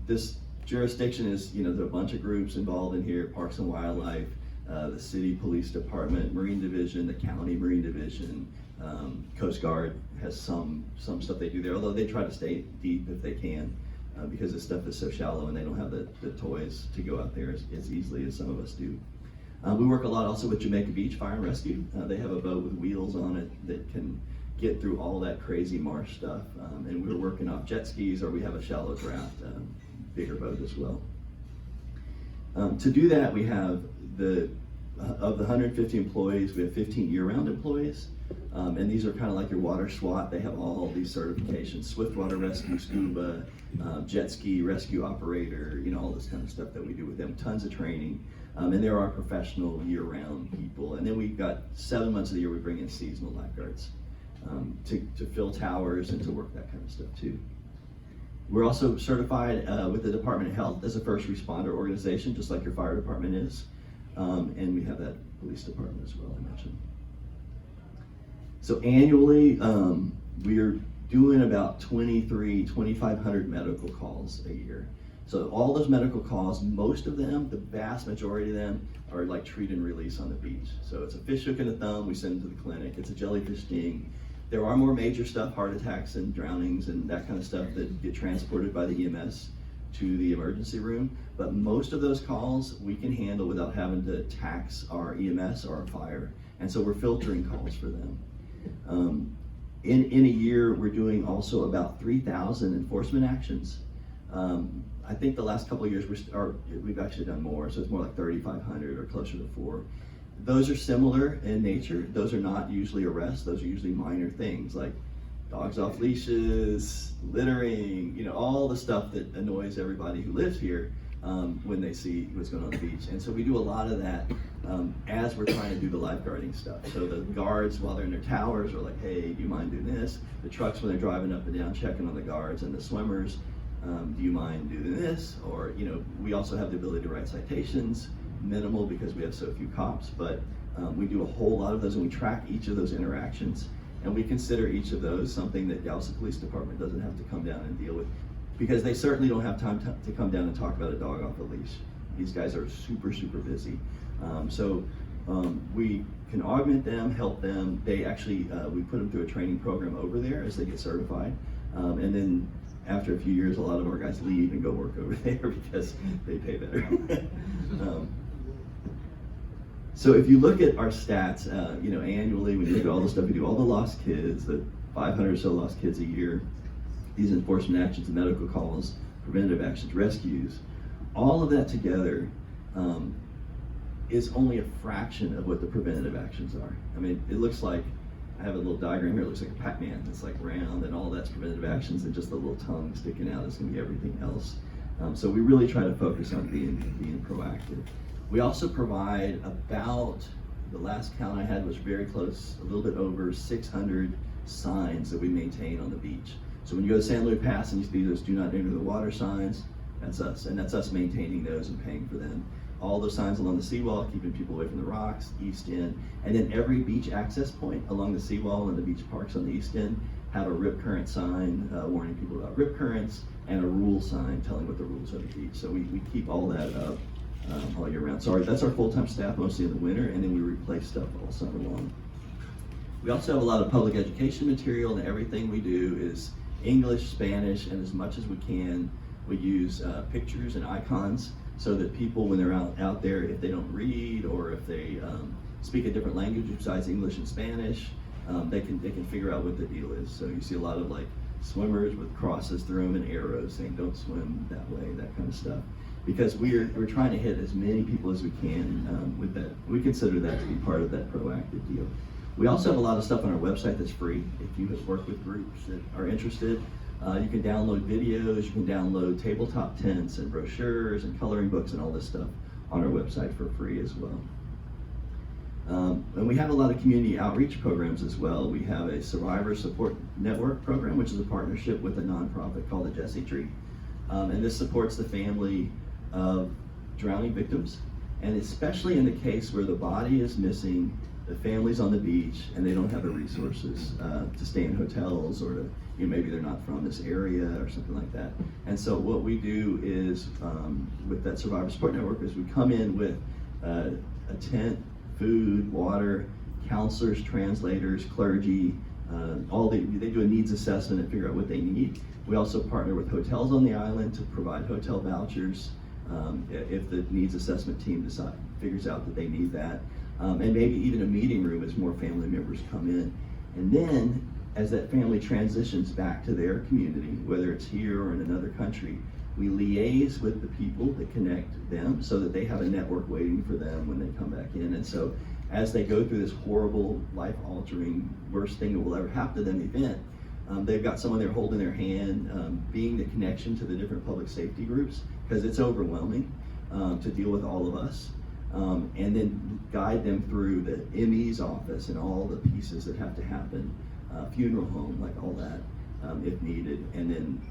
This jurisdiction is, there are a bunch of groups involved in here, Parks and Wildlife, the City Police Department, Marine Division, the County Marine Division, Coast Guard has some stuff they do there, although they try to stay deep if they can. Because this stuff is so shallow and they don't have the toys to go out there as easily as some of us do. We work a lot also with Jamaica Beach Fire and Rescue. They have a boat with wheels on it that can get through all that crazy marsh stuff. And we're working off jet skis, or we have a shallow draft, bigger boat as well. To do that, we have of the 150 employees, we have 15 year-round employees. And these are kind of like your water SWAT. They have all these certifications: Swiftwater Rescue, Scuba, jet ski rescue operator, all this kind of stuff that we do with them. Tons of training. And there are professional year-round people. And then we've got 7 months of the year we bring in seasonal lifeguards to fill towers and to work that kind of stuff too. We're also certified with the Department of Health as a first responder organization, just like your fire department is. And we have that police department as well, I mentioned. So annually, we're doing about 2,500 medical calls a year. So all those medical calls, most of them, the vast majority of them, are like treat and release on the beach. So it's a fish hook in the thumb, we send them to the clinic. It's a jellyfish sting. There are more major stuff, heart attacks and drownings and that kind of stuff that get transported by the EMS to the emergency room. But most of those calls we can handle without having to tax our EMS or our fire. And so we're filtering calls for them. In a year, we're doing also about 3,000 enforcement actions. I think the last couple of years we've actually done more, so it's more like 3,500 or closer to 4,000. Those are similar in nature. Those are not usually arrests. Those are usually minor things like dogs off leashes, littering, all the stuff that annoys everybody who lives here when they see what's going on the beach. And so we do a lot of that as we're trying to do the lifeguarding stuff. So the guards, while they're in their towers, are like, hey, do you mind doing this? The trucks, when they're driving up and down, checking on the guards, and the swimmers, do you mind doing this? Or, we also have the ability to write citations, minimal because we have so few cops, but we do a whole lot of those, and we track each of those interactions. And we consider each of those something that Galveston Police Department doesn't have to come down and deal with, because they certainly don't have time to come down and talk about a dog off a leash. These guys are super, super busy. We can augment them, help them. They actually, we put them through a training program over there as they get certified. And then after a few years, a lot of our guys leave and go work over there because they pay better. So if you look at our stats, annually, when you look at all the stuff we do, all the lost kids, the 500 or so lost kids a year, these enforcement actions, medical calls, preventative actions, rescues, all of that together is only a fraction of what the preventative actions are. I mean, it looks like, I have a little diagram here, it looks like a Pac-Man. It's like round, and all that's preventative actions, and just the little tongue sticking out is gonna be everything else. So we really try to focus on being proactive. We also provide about, the last count I had was very close, a little bit over 600 signs that we maintain on the beach. So when you go to San Luis Pass and you see those do not enter the water signs, that's us, and that's us maintaining those and paying for them. All those signs along the seawall, keeping people away from the rocks, east end, and then every beach access point along the seawall and the beach parks on the east end have a rip current sign warning people about rip currents, and a rule sign telling what the rules are on the beach. So we keep all that up all year round. So that's our full-time staff, mostly in the winter, and then we replace stuff all summer long. We also have a lot of public education material, and everything we do is English, Spanish, and as much as we can, we use pictures and icons so that people, when they're out there, if they don't read or if they speak a different language besides English and Spanish, they can figure out what the deal is. So you see a lot of like swimmers with crosses through them and arrows saying don't swim that way, that kind of stuff. Because we're trying to hit as many people as we can with that. We consider that to be part of that proactive deal. We also have a lot of stuff on our website that's free. If you have worked with groups that are interested, you can download videos, you can download tabletop tents and brochures and coloring books and all this stuff on our website for free as well. And we have a lot of community outreach programs as well. We have a Survivor Support Network program, which is a partnership with a nonprofit called the Jesse Tree. And this supports the family of drowning victims. And especially in the case where the body is missing, the family's on the beach, and they don't have the resources to stay in hotels, or to, maybe they're not from this area or something like that. And so what we do is, with that Survivor Support Network, is we come in with a tent, food, water, counselors, translators, clergy, they do a needs assessment and figure out what they need. We also partner with hotels on the island to provide hotel vouchers if the needs assessment team figures out that they need that. And maybe even a meeting room as more family members come in. And then, as that family transitions back to their community, whether it's here or in another country, we liaise with the people that connect them so that they have a network waiting for them when they come back in. And so, as they go through this horrible, life-altering, worst thing that will ever happen to them event, they've got someone there holding their hand, being the connection to the different public safety groups, because it's overwhelming to deal with all of us. And then guide them through the ME's office and all the pieces that have to happen, funeral home, like all that, if needed. And then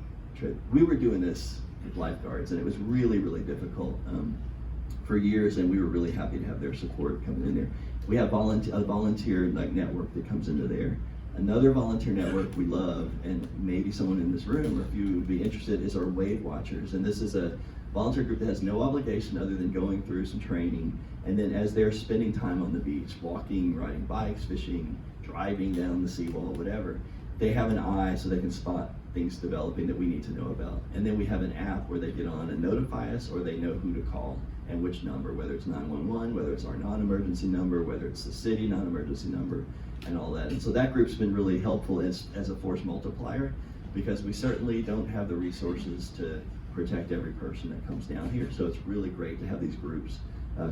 we were doing this with lifeguards, and it was really, really difficult for years, and we were really happy to have their support coming in there. We have a volunteer network that comes into there. Another volunteer network we love, and maybe someone in this room, or if you would be interested, is our Wave Watchers. And this is a volunteer group that has no obligation other than going through some training, and then as they're spending time on the beach, walking, riding bikes, fishing, driving down the seawall, whatever, they have an eye so they can spot things developing that we need to know about. And then we have an app where they get on and notify us, or they know who to call and which number, whether it's 911, whether it's our non-emergency number, whether it's the city non-emergency number, and all that. And so that group's been really helpful as a force multiplier, because we certainly don't have the resources to protect every person that comes down here. So it's really great to have these groups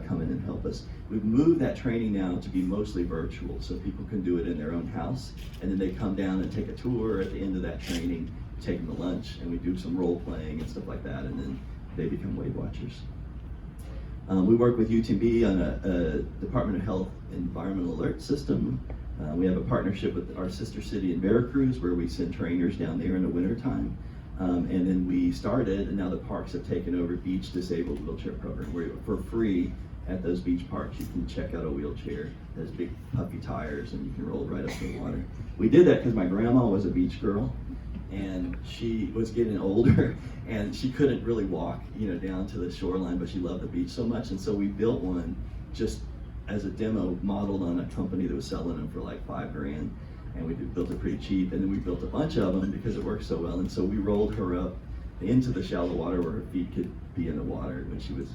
come in and help us. We've moved that training now to be mostly virtual, so people can do it in their own house, and then they come down and take a tour at the end of that training, take them to lunch, and we do some role playing and stuff like that, and then they become Wave Watchers. We work with UTB on a Department of Health environmental alert system. We have a partnership with our sister city in Veracruz, where we send trainers down there in the wintertime. And then we started, and now the parks have taken over, beach disabled wheelchair program, where for free at those beach parks you can check out a wheelchair that has big puffy tires and you can roll it right up to the water. We did that because my grandma was a beach girl, and she was getting older and she couldn't really walk, down to the shoreline, but she loved the beach so much, and so we built one just as a demo, modeled on a company that was selling them for like $5,000. And we built it pretty cheap, and then we built a bunch of them because it worked so well. And so we rolled her up into the shallow water where her feet could be in the water when she was,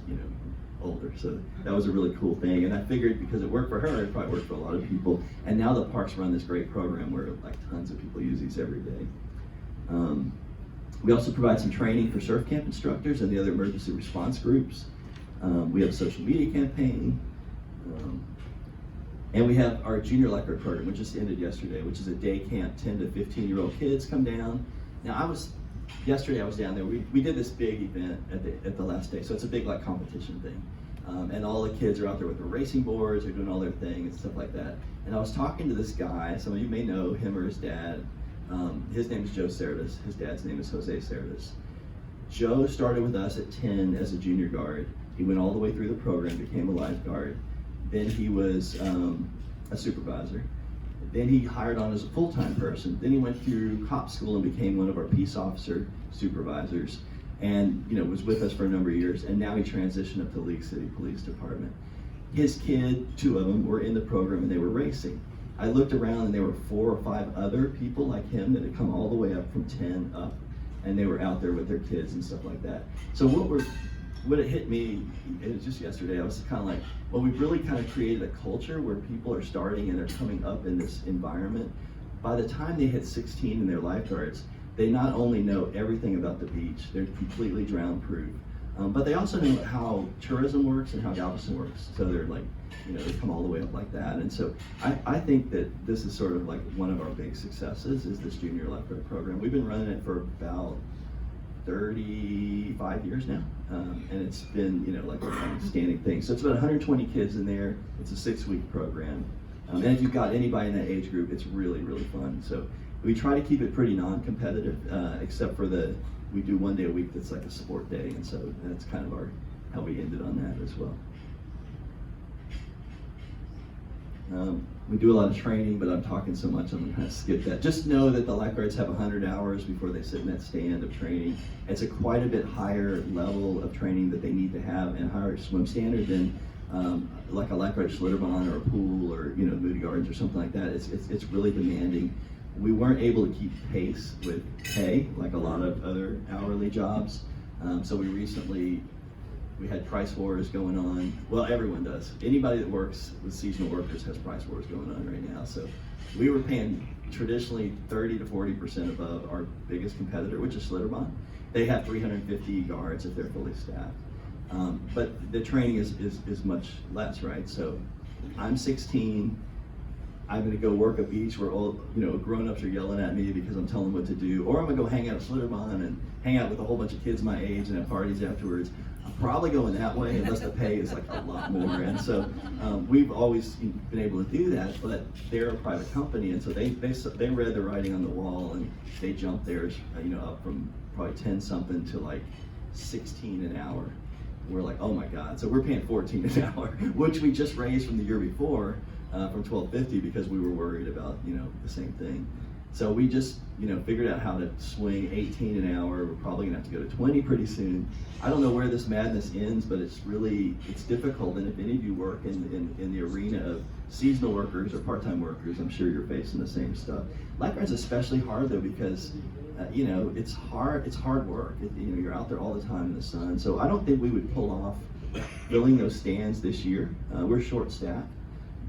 older. So that was a really cool thing. And I figured because it worked for her, it probably worked for a lot of people. And now the parks run this great program where tons of people use these every day. We also provide some training for surf camp instructors and the other emergency response groups. We have a social media campaign. And we have our junior lifeguard program, which just ended yesterday, which is a day camp. 10 to 15-year-old kids come down. Now yesterday I was down there. We did this big event at the last day, so it's a big competition thing. And all the kids are out there with their racing boards, they're doing all their thing and stuff like that. And I was talking to this guy, some of you may know him or his dad. His name is Joe Cerdas, his dad's name is Jose Cerdas. Joe started with us at 10 as a junior guard. He went all the way through the program, became a lifeguard. Then he was a supervisor. Then he hired on as a full-time person. Then he went through cop school and became one of our peace officer supervisors, and was with us for a number of years. And now he transitioned up to League City Police Department. His kid, 2 of them, were in the program and they were racing. I looked around and there were 4 or 5 other people like him that had come all the way up from 10 up, and they were out there with their kids and stuff like that. So what it hit me, it was just yesterday, I was kind of like, well, we've really kind of created a culture where people are starting and they're coming up in this environment. By the time they hit 16 in their lifeguards, they not only know everything about the beach, they're completely drown proof, but they also know how tourism works and how Galveston works. So they're like, they come all the way up like that. And so I think that this is sort of like one of our big successes is this junior lifeguard program. We've been running it for about 35 years now, and it's been like a long-standing thing. So it's about 120 kids in there. It's a 6-week program, and if you've got anybody in that age group, it's really, really fun. So we try to keep it pretty non-competitive, except for we do 1 day a week that's like a sport day, and so that's kind of how we ended on that as well. We do a lot of training, but I'm talking so much I'm gonna kind of skip that. Just know that the lifeguards have 100 hours before they sit in that stand of training. It's a quite a bit higher level of training that they need to have and higher swim standard than like a lifeguard Schlitterbahn or a pool or Moody Gardens or something like that. It's really demanding. We weren't able to keep pace with pay like a lot of other hourly jobs, so we had price wars going on. Well, everyone does. Anybody that works with seasonal workers has price wars going on right now. So we were paying traditionally 30 to 40% above our biggest competitor, which is Schlitterbahn. They have 350 guards if they're fully staffed. But the training is much less, right? So I'm 16. I'm gonna go work a beach where all grown-ups are yelling at me because I'm telling them what to do, or I'm gonna go hang out at Schlitterbahn and hang out with a whole bunch of kids my age and have parties afterwards. I'm probably going that way unless the pay is like a lot more. And so we've always been able to do that, but they're a private company, and so they read the writing on the wall and they jumped theirs up from probably 10 something to like 16 an hour. We're like, oh my God. So we're paying 14 an hour, which we just raised from the year before from $12.50 because we were worried about the same thing. So we just figured out how to swing 18 an hour. We're probably gonna have to go to 20 pretty soon. I don't know where this madness ends, but it's difficult. And if any of you work in the arena of seasonal workers or part-time workers, I'm sure you're facing the same stuff. Lifeguard's especially hard though because it's hard work. You're out there all the time in the sun. So I don't think we would pull off filling those stands this year. We're short-staffed,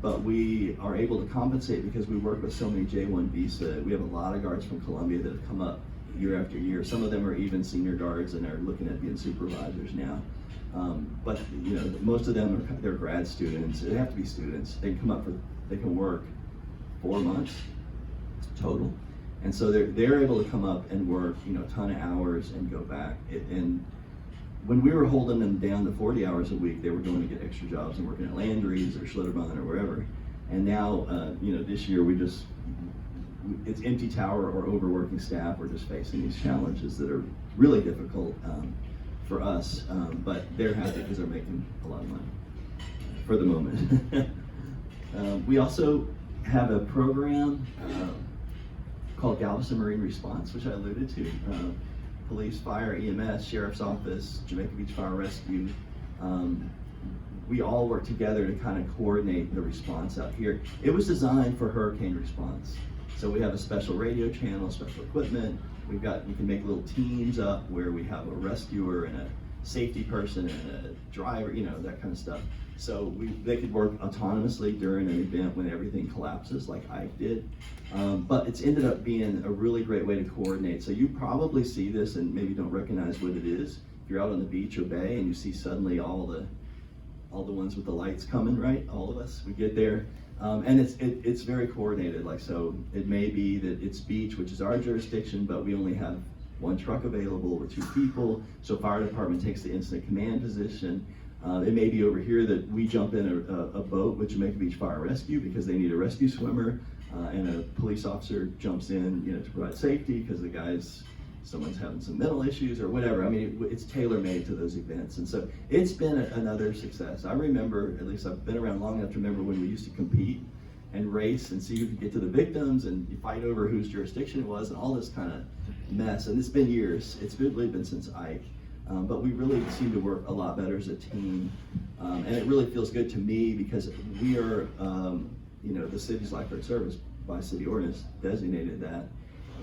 but we are able to compensate because we work with so many J1 visa. We have a lot of guards from Columbia that have come up year after year. Some of them are even senior guards and are looking at being supervisors now. But most of them they're grad students. They have to be students. They can work 4 months total. And so they're able to come up and work a ton of hours and go back. And when we were holding them down to 40 hours a week, they were going to get extra jobs and working at Landry's or Schlitterbahn or wherever. And now, this year it's empty tower or overworking staff. We're just facing these challenges that are really difficult for us, but they're happy because they're making a lot of money for the moment. We also have a program called Galveston Marine Response, which I alluded to. Police, fire, EMS, Sheriff's Office, Jamaica Beach Fire Rescue. We all work together to kind of coordinate the response out here. It was designed for hurricane response. So we have a special radio channel, special equipment. We can make little teams up where we have a rescuer and a safety person and a driver, that kind of stuff. So they could work autonomously during an event when everything collapses like Ike did. But it's ended up being a really great way to coordinate. So you probably see this and maybe don't recognize what it is. If you're out on the beach or bay and you see suddenly all the ones with the lights coming, right? All of us, we get there. And it's very coordinated. Like, so it may be that it's beach, which is our jurisdiction, but we only have 1 truck available or 2 people. So fire department takes the incident command position. It may be over here that we jump in a boat with Jamaica Beach Fire Rescue because they need a rescue swimmer, and a police officer jumps in, to provide safety because someone's having some mental issues or whatever. I mean, it's tailor-made to those events. And so it's been another success. I remember, at least I've been around long enough to remember when we used to compete and race and see who could get to the victims, and you fight over whose jurisdiction it was and all this kind of mess. And it's been years. It's really been since Ike. But we really seem to work a lot better as a team. And it really feels good to me because we are, the city's lifeguard service by city ordinance designated that.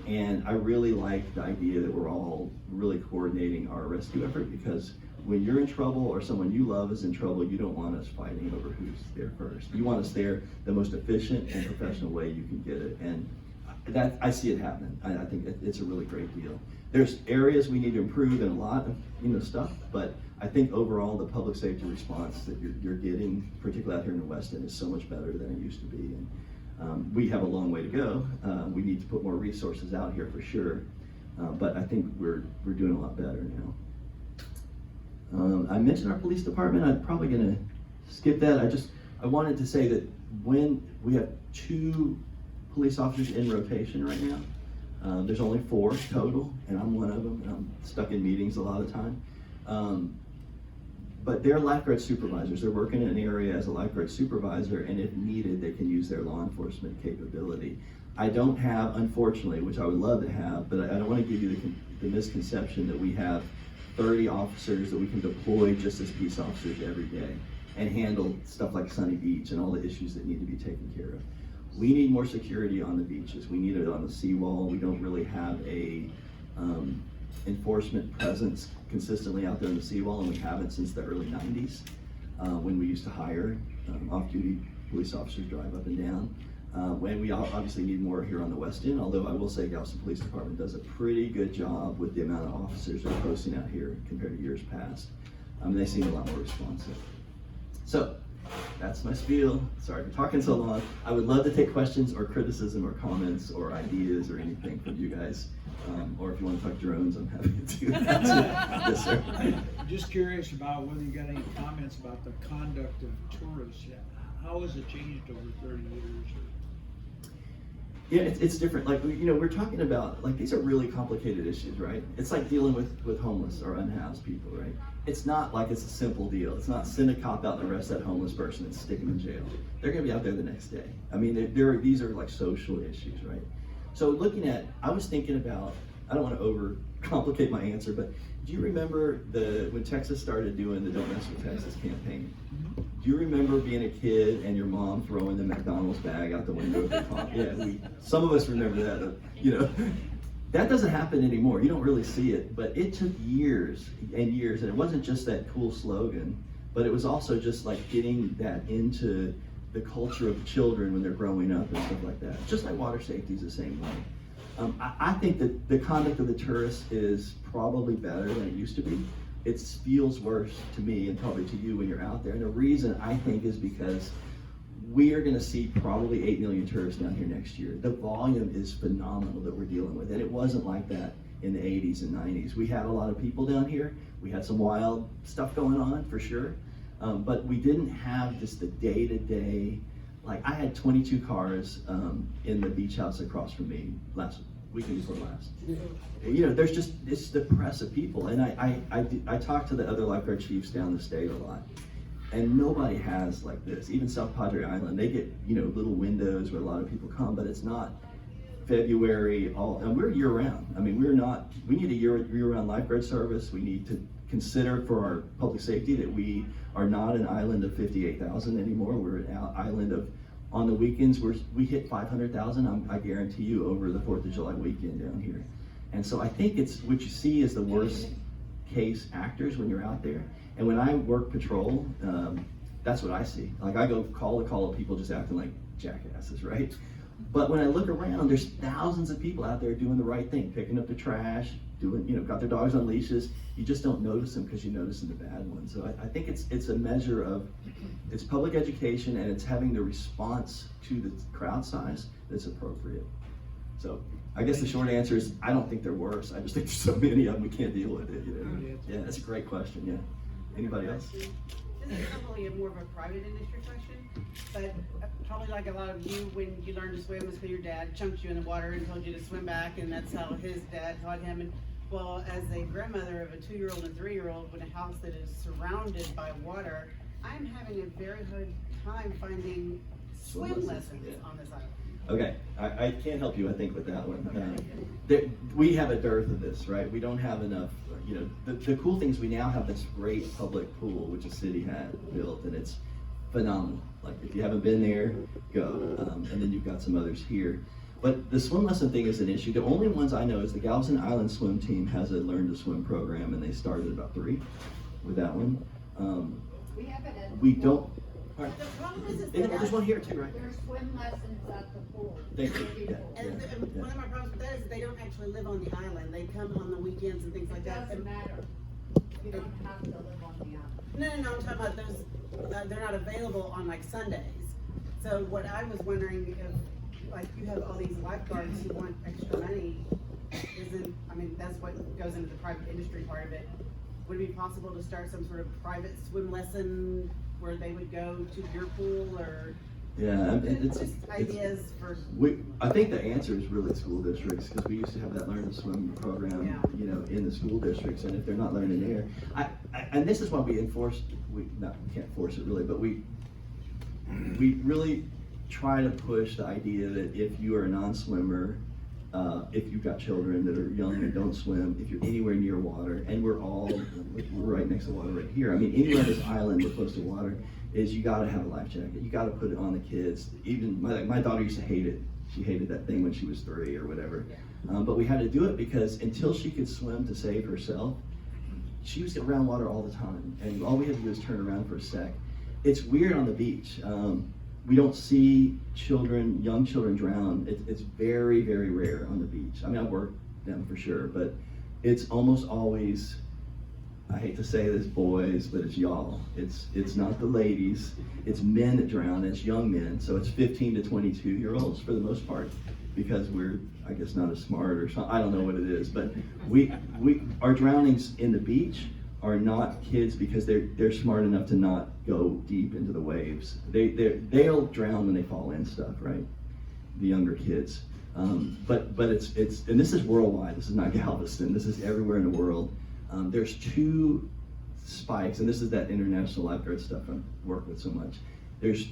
And I really like the idea that we're all really coordinating our rescue effort, because when you're in trouble or someone you love is in trouble, you don't want us fighting over who's there first. You want us there the most efficient and professional way you can get it. And that, I see it happening. I think it's a really great deal. There's areas we need to improve and a lot of stuff, but I think overall the public safety response that you're getting, particularly out here in the West End, is so much better than it used to be. And we have a long way to go. We need to put more resources out here for sure, but I think we're doing a lot better now. I mentioned our police department. I'm probably gonna skip that. I wanted to say that when we have 2 police officers in rotation right now. There's only 4 total, and I'm one of them, and I'm stuck in meetings a lot of the time. But they're lifeguard supervisors. They're working in an area as a lifeguard supervisor, and if needed, they can use their law enforcement capability. I don't have, unfortunately, which I would love to have, but I don't want to give you the misconception that we have 30 officers that we can deploy just as peace officers every day and handle stuff like Sunny Beach and all the issues that need to be taken care of. We need more security on the beaches. We need it on the seawall. We don't really have a enforcement presence consistently out there on the seawall, and we haven't since the early 90s when we used to hire off-duty police officers drive up and down. When we obviously need more here on the West End, although I will say Galveston Police Department does a pretty good job with the amount of officers they're posting out here compared to years past. They seem a lot more responsive. So, that's my spiel. Sorry for talking so long. I would love to take questions or criticism or comments or ideas or anything from you guys. Or if you want to talk drones, I'm happy to do that too. Yes, sir. I'm just curious about whether you got any comments about the conduct of tourists. How has it changed over 30 years? Yeah, it's different. Like, we're talking about, like, these are really complicated issues, right? It's like dealing with homeless or unhoused people, right? It's not like it's a simple deal. It's not send a cop out and arrest that homeless person and stick them in jail. They're gonna be out there the next day. I mean, these are like social issues, right? So I was thinking about, I don't want to overcomplicate my answer, but do you remember when Texas started doing the Don't Mess with Texas campaign? Do you remember being a kid and your mom throwing the McDonald's bag out the window of the car? Yeah, some of us remember that, That doesn't happen anymore. You don't really see it, but it took years and years, and it wasn't just that cool slogan, but it was also just like getting that into the culture of children when they're growing up and stuff like that. Just like water safety is the same way. I think that the conduct of the tourists is probably better than it used to be. It feels worse to me and probably to you when you're out there. And the reason I think is because we are gonna see probably 8 million tourists down here next year. The volume is phenomenal that we're dealing with, and it wasn't like that in the 80s and 90s. We had a lot of people down here. We had some wild stuff going on for sure, but we didn't have just the day-to-day, like I had 22 cars in the beach house across from me last weekend before last. It's the press of people, and I talked to the other lifeguard chiefs down the state a lot. And nobody has like this. Even South Padre Island, they get little windows where a lot of people come, but it's not February and we're year round. I mean, we need a year-round lifeguard service. We need to consider for our public safety that we are not an island of 58,000 anymore. We're an island of, on the weekends, we hit 500,000, I guarantee you, over the 4th of July weekend down here. And so I think it's what you see is the worst case actors when you're out there. And when I work patrol, that's what I see. Like I go call of people just acting like jackasses, right? But when I look around, there's thousands of people out there doing the right thing, picking up the trash, got their dogs on leashes. You just don't notice them because you notice the bad ones. So I think it's a measure of, it's public education and it's having the response to the crowd size that's appropriate. So I guess the short answer is I don't think they're worse. I just think there's so many of them we can't deal with it. Yeah, that's a great question. Yeah. Anybody else? This is probably more of a private industry question, but probably like a lot of you, when you learned to swim, is because your dad chunked you in the water and told you to swim back, and that's how his dad taught him. And well, as a grandmother of a 2-year-old and 3-year-old in a house that is surrounded by water, I'm having a very hard time finding swim lessons on this island. Okay, I can't help you, I think, with that one. We have a dearth of this, right? We don't have enough, the cool thing is we now have this great public pool, which the city had built, and it's phenomenal. Like, if you haven't been there, go. And then you've got some others here. But the swim lesson thing is an issue. The only ones I know is the Galveston Island swim team has a Learn to Swim program, and they started about 3 with that one. We have it at. We don't. All right. The problem is There's one here too, right? There's swim lessons at the pool. Thank you. Yeah, And yeah. one of my problems with that is they don't actually live on the island. They come on the weekends and things like It that. doesn't matter. You don't have to live on the island. No, I'm talking about those, they're not available on like Sundays. So what I was wondering if, like, you have all these lifeguards who want extra money, that's what goes into the private industry part of it. Would it be possible to start some sort of private swim lesson where they would go to your pool, or? Yeah, it's just ideas for. I think the answer is really school districts, because we used to have that Learn to Swim program, in the school districts, and if they're not learning there, and this is why we enforce, we can't force it really, but we really try to push the idea that if you are a non-swimmer, if you've got children that are young and don't swim, if you're anywhere near water, and we're right next to water right here. I mean, anywhere on this island we're close to water, is you gotta have a life jacket. You gotta put it on the kids. Even my daughter used to hate it. She hated that thing when she was 3 or whatever. But we had to do it because until she could swim to save herself, she was around water all the time. And all we had to do is turn around for a sec. It's weird on the beach. We don't see young children drown. It's very, very rare on the beach. I mean, I've worked them for sure, but it's almost always, I hate to say this, boys, but it's y'all. It's not the ladies. It's men that drown. It's young men. So it's 15 to 22-year-olds for the most part, because we're, I guess, not as smart or something. I don't know what it is, but our drownings in the beach are not kids because they're smart enough to not go deep into the waves. They'll drown when they fall in stuff, right? The younger kids. But it's and this is worldwide. This is not Galveston. This is everywhere in the world. There's 2 spikes, and this is that international lifeguard stuff I work with so much. There's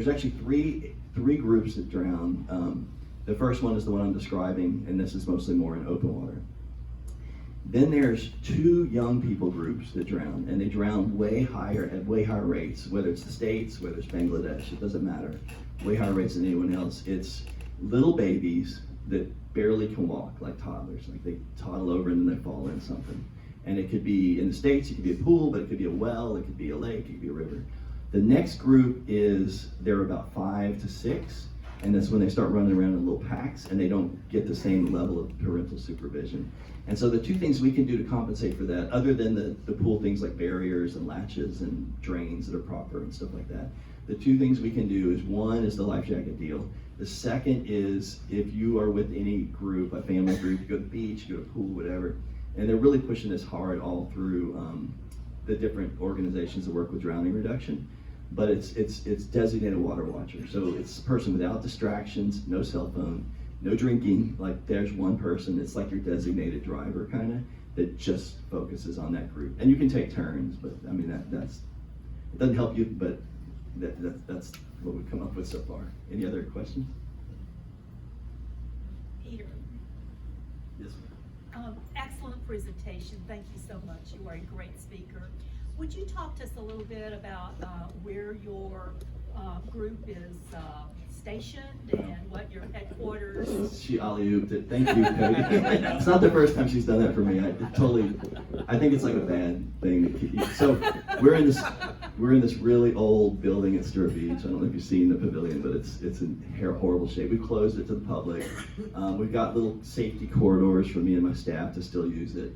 actually three groups that drown. The first one is the one I'm describing, and this is mostly more in open water. Then there's 2 young people groups that drown, and they drown at way higher rates, whether it's the States, whether it's Bangladesh, it doesn't matter. Way higher rates than anyone else. It's little babies that barely can walk, like toddlers. Like they toddle over and then they fall in something. And it could be, in the States, it could be a pool, but it could be a well, it could be a lake, it could be a river. The next group they're about 5 to 6, and that's when they start running around in little packs, and they don't get the same level of parental supervision. And so the 2 things we can do to compensate for that, other than the pool things like barriers and latches and drains that are proper and stuff like that, the 2 things we can do is, one is the life jacket deal. The second is, if you are with any group, a family group, you go to the beach, you go to a pool, whatever, and they're really pushing this hard all through the different organizations that work with drowning reduction. But it's designated water watcher. So it's a person without distractions, no cell phone, no drinking. Like, there's one person, it's like your designated driver kind of, that just focuses on that group. And you can take turns, but I mean, that's it doesn't help you, but that's what we've come up with so far. Any other questions? Peter. Yes, ma'am. Excellent presentation. Thank you so much. You are a great speaker. Would you talk to us a little bit about where your group is stationed and what your headquarters? She alley-ooped it. Thank you, Cody. It's not the first time she's done that for me. I think it's like a bad thing. So we're in this really old building at Stewart Beach. I don't know if you've seen the pavilion, but it's in horrible shape. We've closed it to the public. We've got little safety corridors for me and my staff to still use it.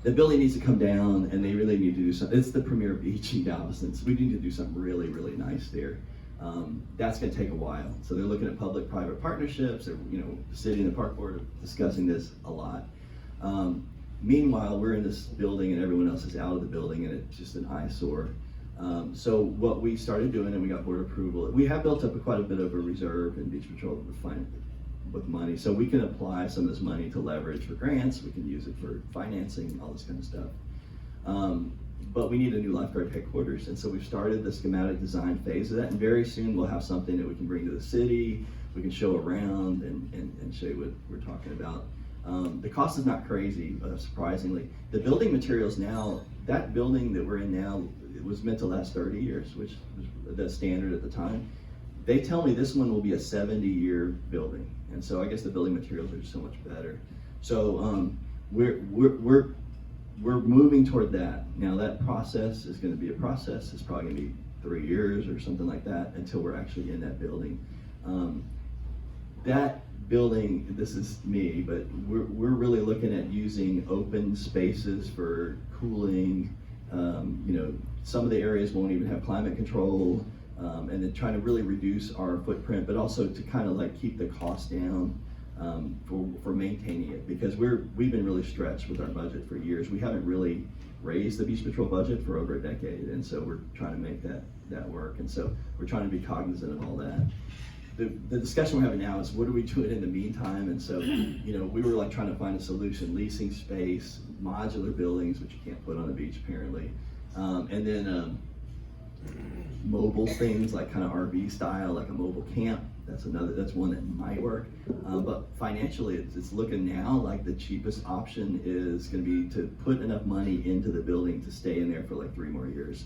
The building needs to come down, and they really need to do something. It's the premier beach in Galveston, so we need to do something really, really nice there. That's going to take a while. So they're looking at public-private partnerships. The city and the park board are discussing this a lot. Meanwhile, we're in this building, and everyone else is out of the building, and it's just an eyesore. So what we started doing, and we got board approval, we have built up quite a bit of a reserve in Beach Patrol with money, so we can apply some of this money to leverage for grants. We can use it for financing, all this kind of stuff. but we need a new lifeguard headquarters, and so we've started the schematic design phase of that, and very soon we'll have something that we can bring to the city, we can show around and show you what we're talking about. The cost is not crazy, surprisingly. The building materials now, that building that we're in now, it was meant to last 30 years, which was the standard at the time. They tell me this one will be a 70-year building, and so I guess the building materials are just so much better. So we're moving toward that. Now that process is going to be a process. It's probably going to be 3 years or something like that until we're actually in that building. That building, this is me, but we're really looking at using open spaces for cooling. You know, some of the areas won't even have climate control, and then trying to really reduce our footprint, but also to kind of like keep the cost down for maintaining it, because we've been really stretched with our budget for years. We haven't really raised the Beach Patrol budget for over a decade, and so we're trying to make that work, and so we're trying to be cognizant of all that. The discussion we're having now is what are we doing in the meantime, and so, you know, we were like trying to find a solution, leasing space, modular buildings, which you can't put on the beach apparently, and then mobile things like kind of RV style, like a mobile camp. That's one that might work, but financially it's looking now like the cheapest option is going to be to put enough money into the building to stay in there for like 3 more years.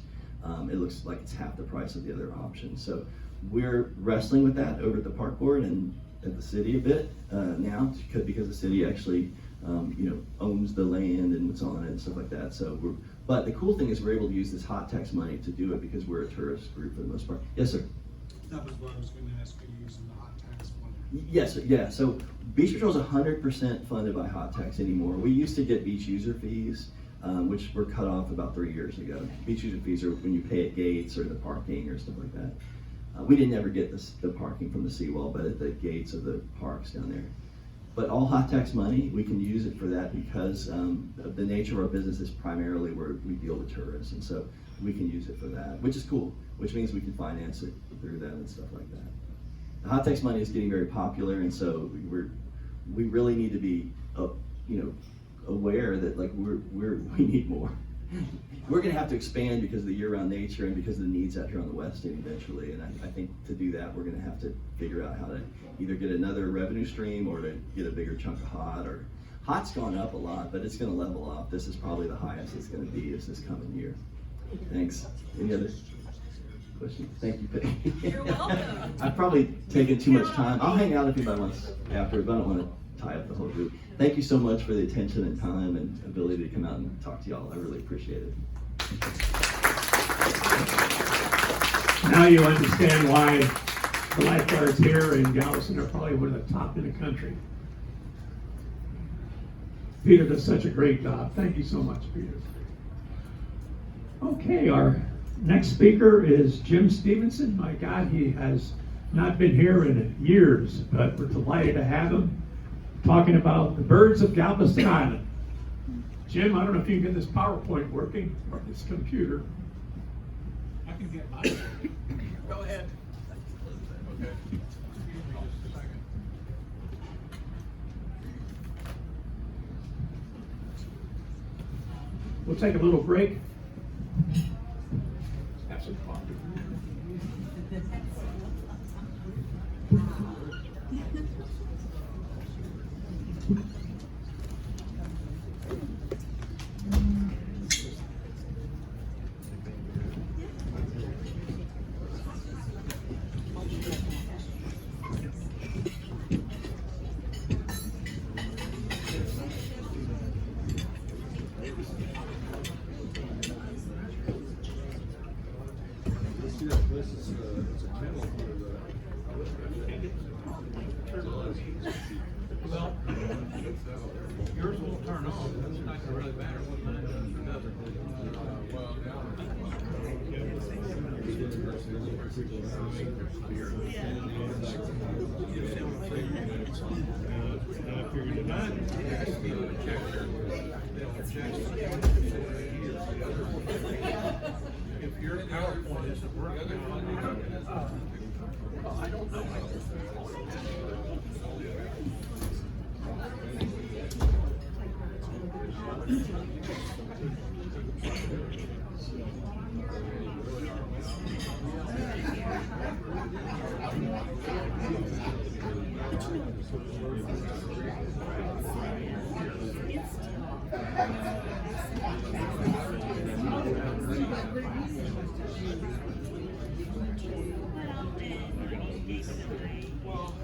It looks like it's half the price of the other option. So we're wrestling with that over at the park board and at the city a bit now, because the city actually you know, owns the land and what's on it and stuff like that. So but the cool thing is we're able to use this hot tax money to do it because we're a tourist group for the most part. Yes, sir. That was what I was going to ask you, using the hot tax money. Yes, yeah. So Beach Patrol is 100% funded by hot tax anymore. We used to get beach user fees, which were cut off about 3 years ago. Beach user fees are when you pay at gates or the parking or stuff like that. We didn't ever get the parking from the seawall, but at the gates of the parks down there. But all hot tax money, we can use it for that because of the nature of our business is primarily where we deal with tourists, and so we can use it for that, which is cool, which means we can finance it through them and stuff like that. The hot tax money is getting very popular, and so we really need to be you know, aware that like we need more. We're going to have to expand because of the year-round nature and because of the needs out here on the west end eventually, and I think to do that we're going to have to figure out how to either get another revenue stream or to get a bigger chunk of hot. Or hot's gone up a lot, but it's going to level off. This is probably the highest it's going to be is this coming year. Thanks. Any other questions? Thank you, Peggy. You're welcome. I've probably taken too much time. I'll hang out if anybody wants afterwards, but I don't want to tie up the whole group. Thank you so much for the attention and time and ability to come out and talk to y'all. I really appreciate it. Now you understand why the lifeguards here in Galveston are probably one of the top in the country. Peter does such a great job. Thank you so much, Peter. Okay, our next speaker is Jim Stevenson. My God, he has not been here in years, but we're delighted to have him talking about the birds of Galveston Island. Jim, I don't know if you can get this PowerPoint working or this computer. I can get mine. Go ahead. Okay. We'll take a little break. Have some coffee. Well, yours will turn on. It's not gonna really matter what mine does or doesn't. I figured it out. If your PowerPoint isn't working, I don't know. Well,